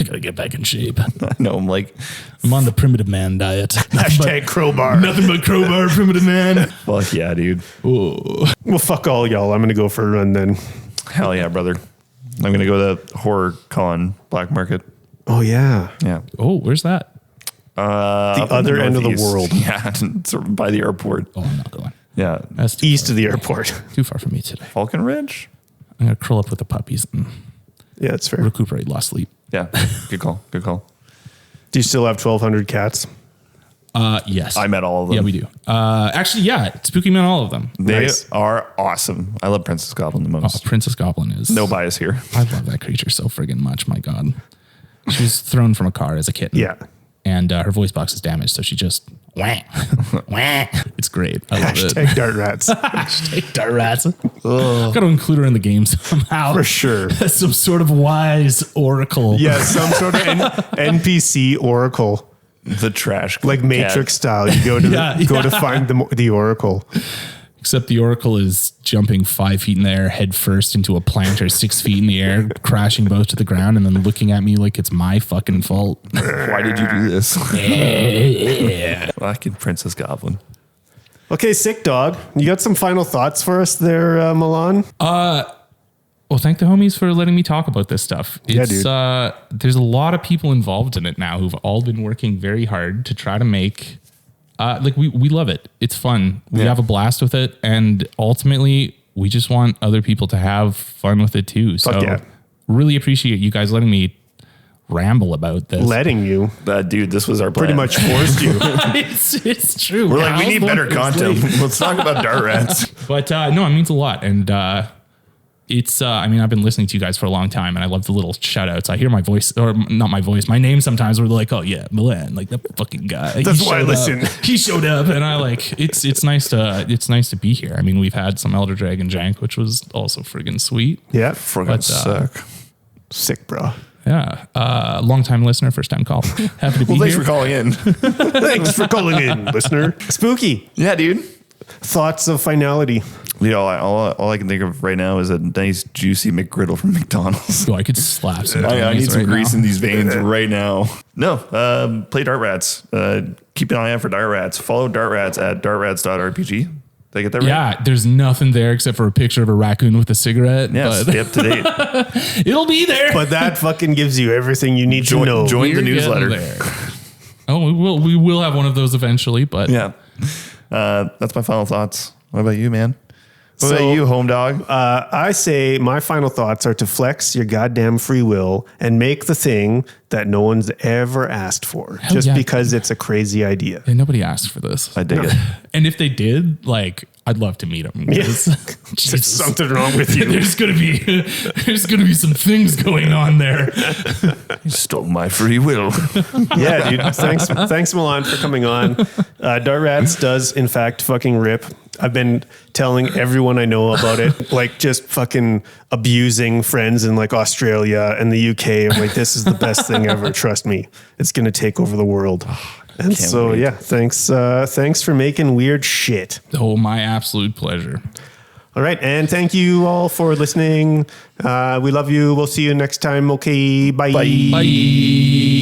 Speaker 3: gotta get back in shape.
Speaker 2: I know. I'm like,
Speaker 3: I'm on the primitive man diet.
Speaker 1: Hashtag crowbar.
Speaker 3: Nothing but crowbar, primitive man.
Speaker 2: fuck yeah, dude.
Speaker 3: Ooh.
Speaker 1: Well, fuck all y'all. I'm going to go for a run then.
Speaker 2: Hell yeah, brother. I'm going to go to Horror Con Black Market.
Speaker 1: Oh, yeah.
Speaker 2: Yeah.
Speaker 3: Oh, where's that?
Speaker 1: The other end of the world.
Speaker 2: Yeah. It's by the airport.
Speaker 3: Oh, I'm not going.
Speaker 2: Yeah.
Speaker 3: That's
Speaker 1: East of the airport.
Speaker 3: too far for me today.
Speaker 2: Falcon Ridge?
Speaker 3: I'm going to curl up with the puppies and
Speaker 1: Yeah, that's fair.
Speaker 3: recuperate lost sleep.
Speaker 2: Yeah. Good call. Good call.
Speaker 1: Do you still have 1,200 cats?
Speaker 3: Yes.
Speaker 2: I met all of them.
Speaker 3: Yeah, we do. Actually, yeah. Spooky met all of them.
Speaker 2: They
Speaker 1: Nice.
Speaker 2: are awesome. I love Princess Goblin the most.
Speaker 3: Princess Goblin is.
Speaker 2: No bias here.
Speaker 3: I love that creature so friggin' much. My God. She was thrown from a car as a kitten.
Speaker 1: Yeah.
Speaker 3: And her voice box is damaged. So she just wah, wah. It's great. I love
Speaker 1: Hashtag
Speaker 3: it.
Speaker 1: dart rats.
Speaker 3: Hashtag dart rats. Got to include her in the game somehow.
Speaker 1: For sure.
Speaker 3: As some sort of wise oracle.
Speaker 1: Yeah, some sort of NPC oracle.
Speaker 2: The trash.
Speaker 1: Like Matrix style. You go to go to find the oracle.
Speaker 3: Except the oracle is jumping 5 feet in the air head first into a planter 6 feet in the air, crashing both to the ground, and then looking at me like it's my fucking fault.
Speaker 2: Why did you do this?
Speaker 3: Yeah.
Speaker 2: Fucking Princess Goblin.
Speaker 1: Okay, sick dog. You got some final thoughts for us there, Milan?
Speaker 3: Well, thank the homies for letting me talk about this stuff.
Speaker 1: Yeah,
Speaker 3: It's,
Speaker 1: dude.
Speaker 3: There's a lot of people involved in it now who've all been working very hard to try to make, we love it. It's fun. We have a blast with it. And ultimately, we just want other people to have fun with it too. So
Speaker 1: yeah.
Speaker 3: really appreciate you guys letting me ramble about this.
Speaker 1: Letting you.
Speaker 2: Dude, this was our plan.
Speaker 1: Pretty much forced you.
Speaker 3: it's true.
Speaker 2: We're like, we need better content. Let's talk about dart rats.
Speaker 3: But no, it means a lot. And it's, I've been listening to you guys for a long time and I love the little shout outs. I hear my voice, or not my voice, my name sometimes where they're like, oh yeah, Milan, like that fucking guy.
Speaker 1: That's why I listen.
Speaker 3: He showed up and I like, it's nice to be here. I mean, we've had some Elder Dragon Jank, which was also friggin' sweet.
Speaker 1: Yeah.
Speaker 2: Friggin' sick.
Speaker 1: Sick, bro.
Speaker 3: Yeah. Long time listener, first time call. Happy to be
Speaker 2: Well, thanks
Speaker 3: here.
Speaker 2: for calling in.
Speaker 1: Thanks for calling in, listener. Spooky.
Speaker 2: Yeah, dude.
Speaker 1: Thoughts of finality.
Speaker 2: You know, all I can think of right now is a nice juicy McGriddle from McDonald's.
Speaker 3: Oh, I could slap some.
Speaker 2: I need some
Speaker 3: right
Speaker 2: grease
Speaker 3: now.
Speaker 2: in these veins right now. No, play Dart Rats. Keep an eye out for Dart Rats. Follow Dart Rats at dartrats.rpg. Did I get that right?
Speaker 3: Yeah, there's nothing there except for a picture of a raccoon with a cigarette.
Speaker 2: Yeah,
Speaker 3: but
Speaker 2: stay up to date.
Speaker 3: it'll be there.
Speaker 1: But that fucking gives you everything you need to know.
Speaker 2: Join the
Speaker 3: We're getting
Speaker 2: newsletter.
Speaker 3: there. Oh, we will have one of those eventually, but
Speaker 2: Yeah. That's my final thoughts. What about you, man? What about you, home dog?
Speaker 1: I say my final thoughts are to flex your goddamn free will and make the thing that no one's ever asked for, just
Speaker 3: yeah.
Speaker 1: because it's a crazy idea.
Speaker 3: And nobody asked for this.
Speaker 2: I dig it.
Speaker 3: And if they did, like, I'd love to meet them.
Speaker 1: There's something wrong with you.
Speaker 3: There's gonna be some things going on there.
Speaker 2: You stole my free will.
Speaker 1: Yeah, dude. Thanks, Milan, for coming on. Dart Rats does, in fact, fucking rip. I've been telling everyone I know about it, like just fucking abusing friends in like Australia and the UK. I'm like, this is the best thing ever. Trust me, it's gonna take over the world. And so,
Speaker 2: wait.
Speaker 1: yeah, thanks for making weird shit.
Speaker 3: Oh, my absolute pleasure.
Speaker 1: All right, and thank you all for listening. We love you. We'll see you next time. Okay, bye.
Speaker 2: Bye.
Speaker 3: Bye.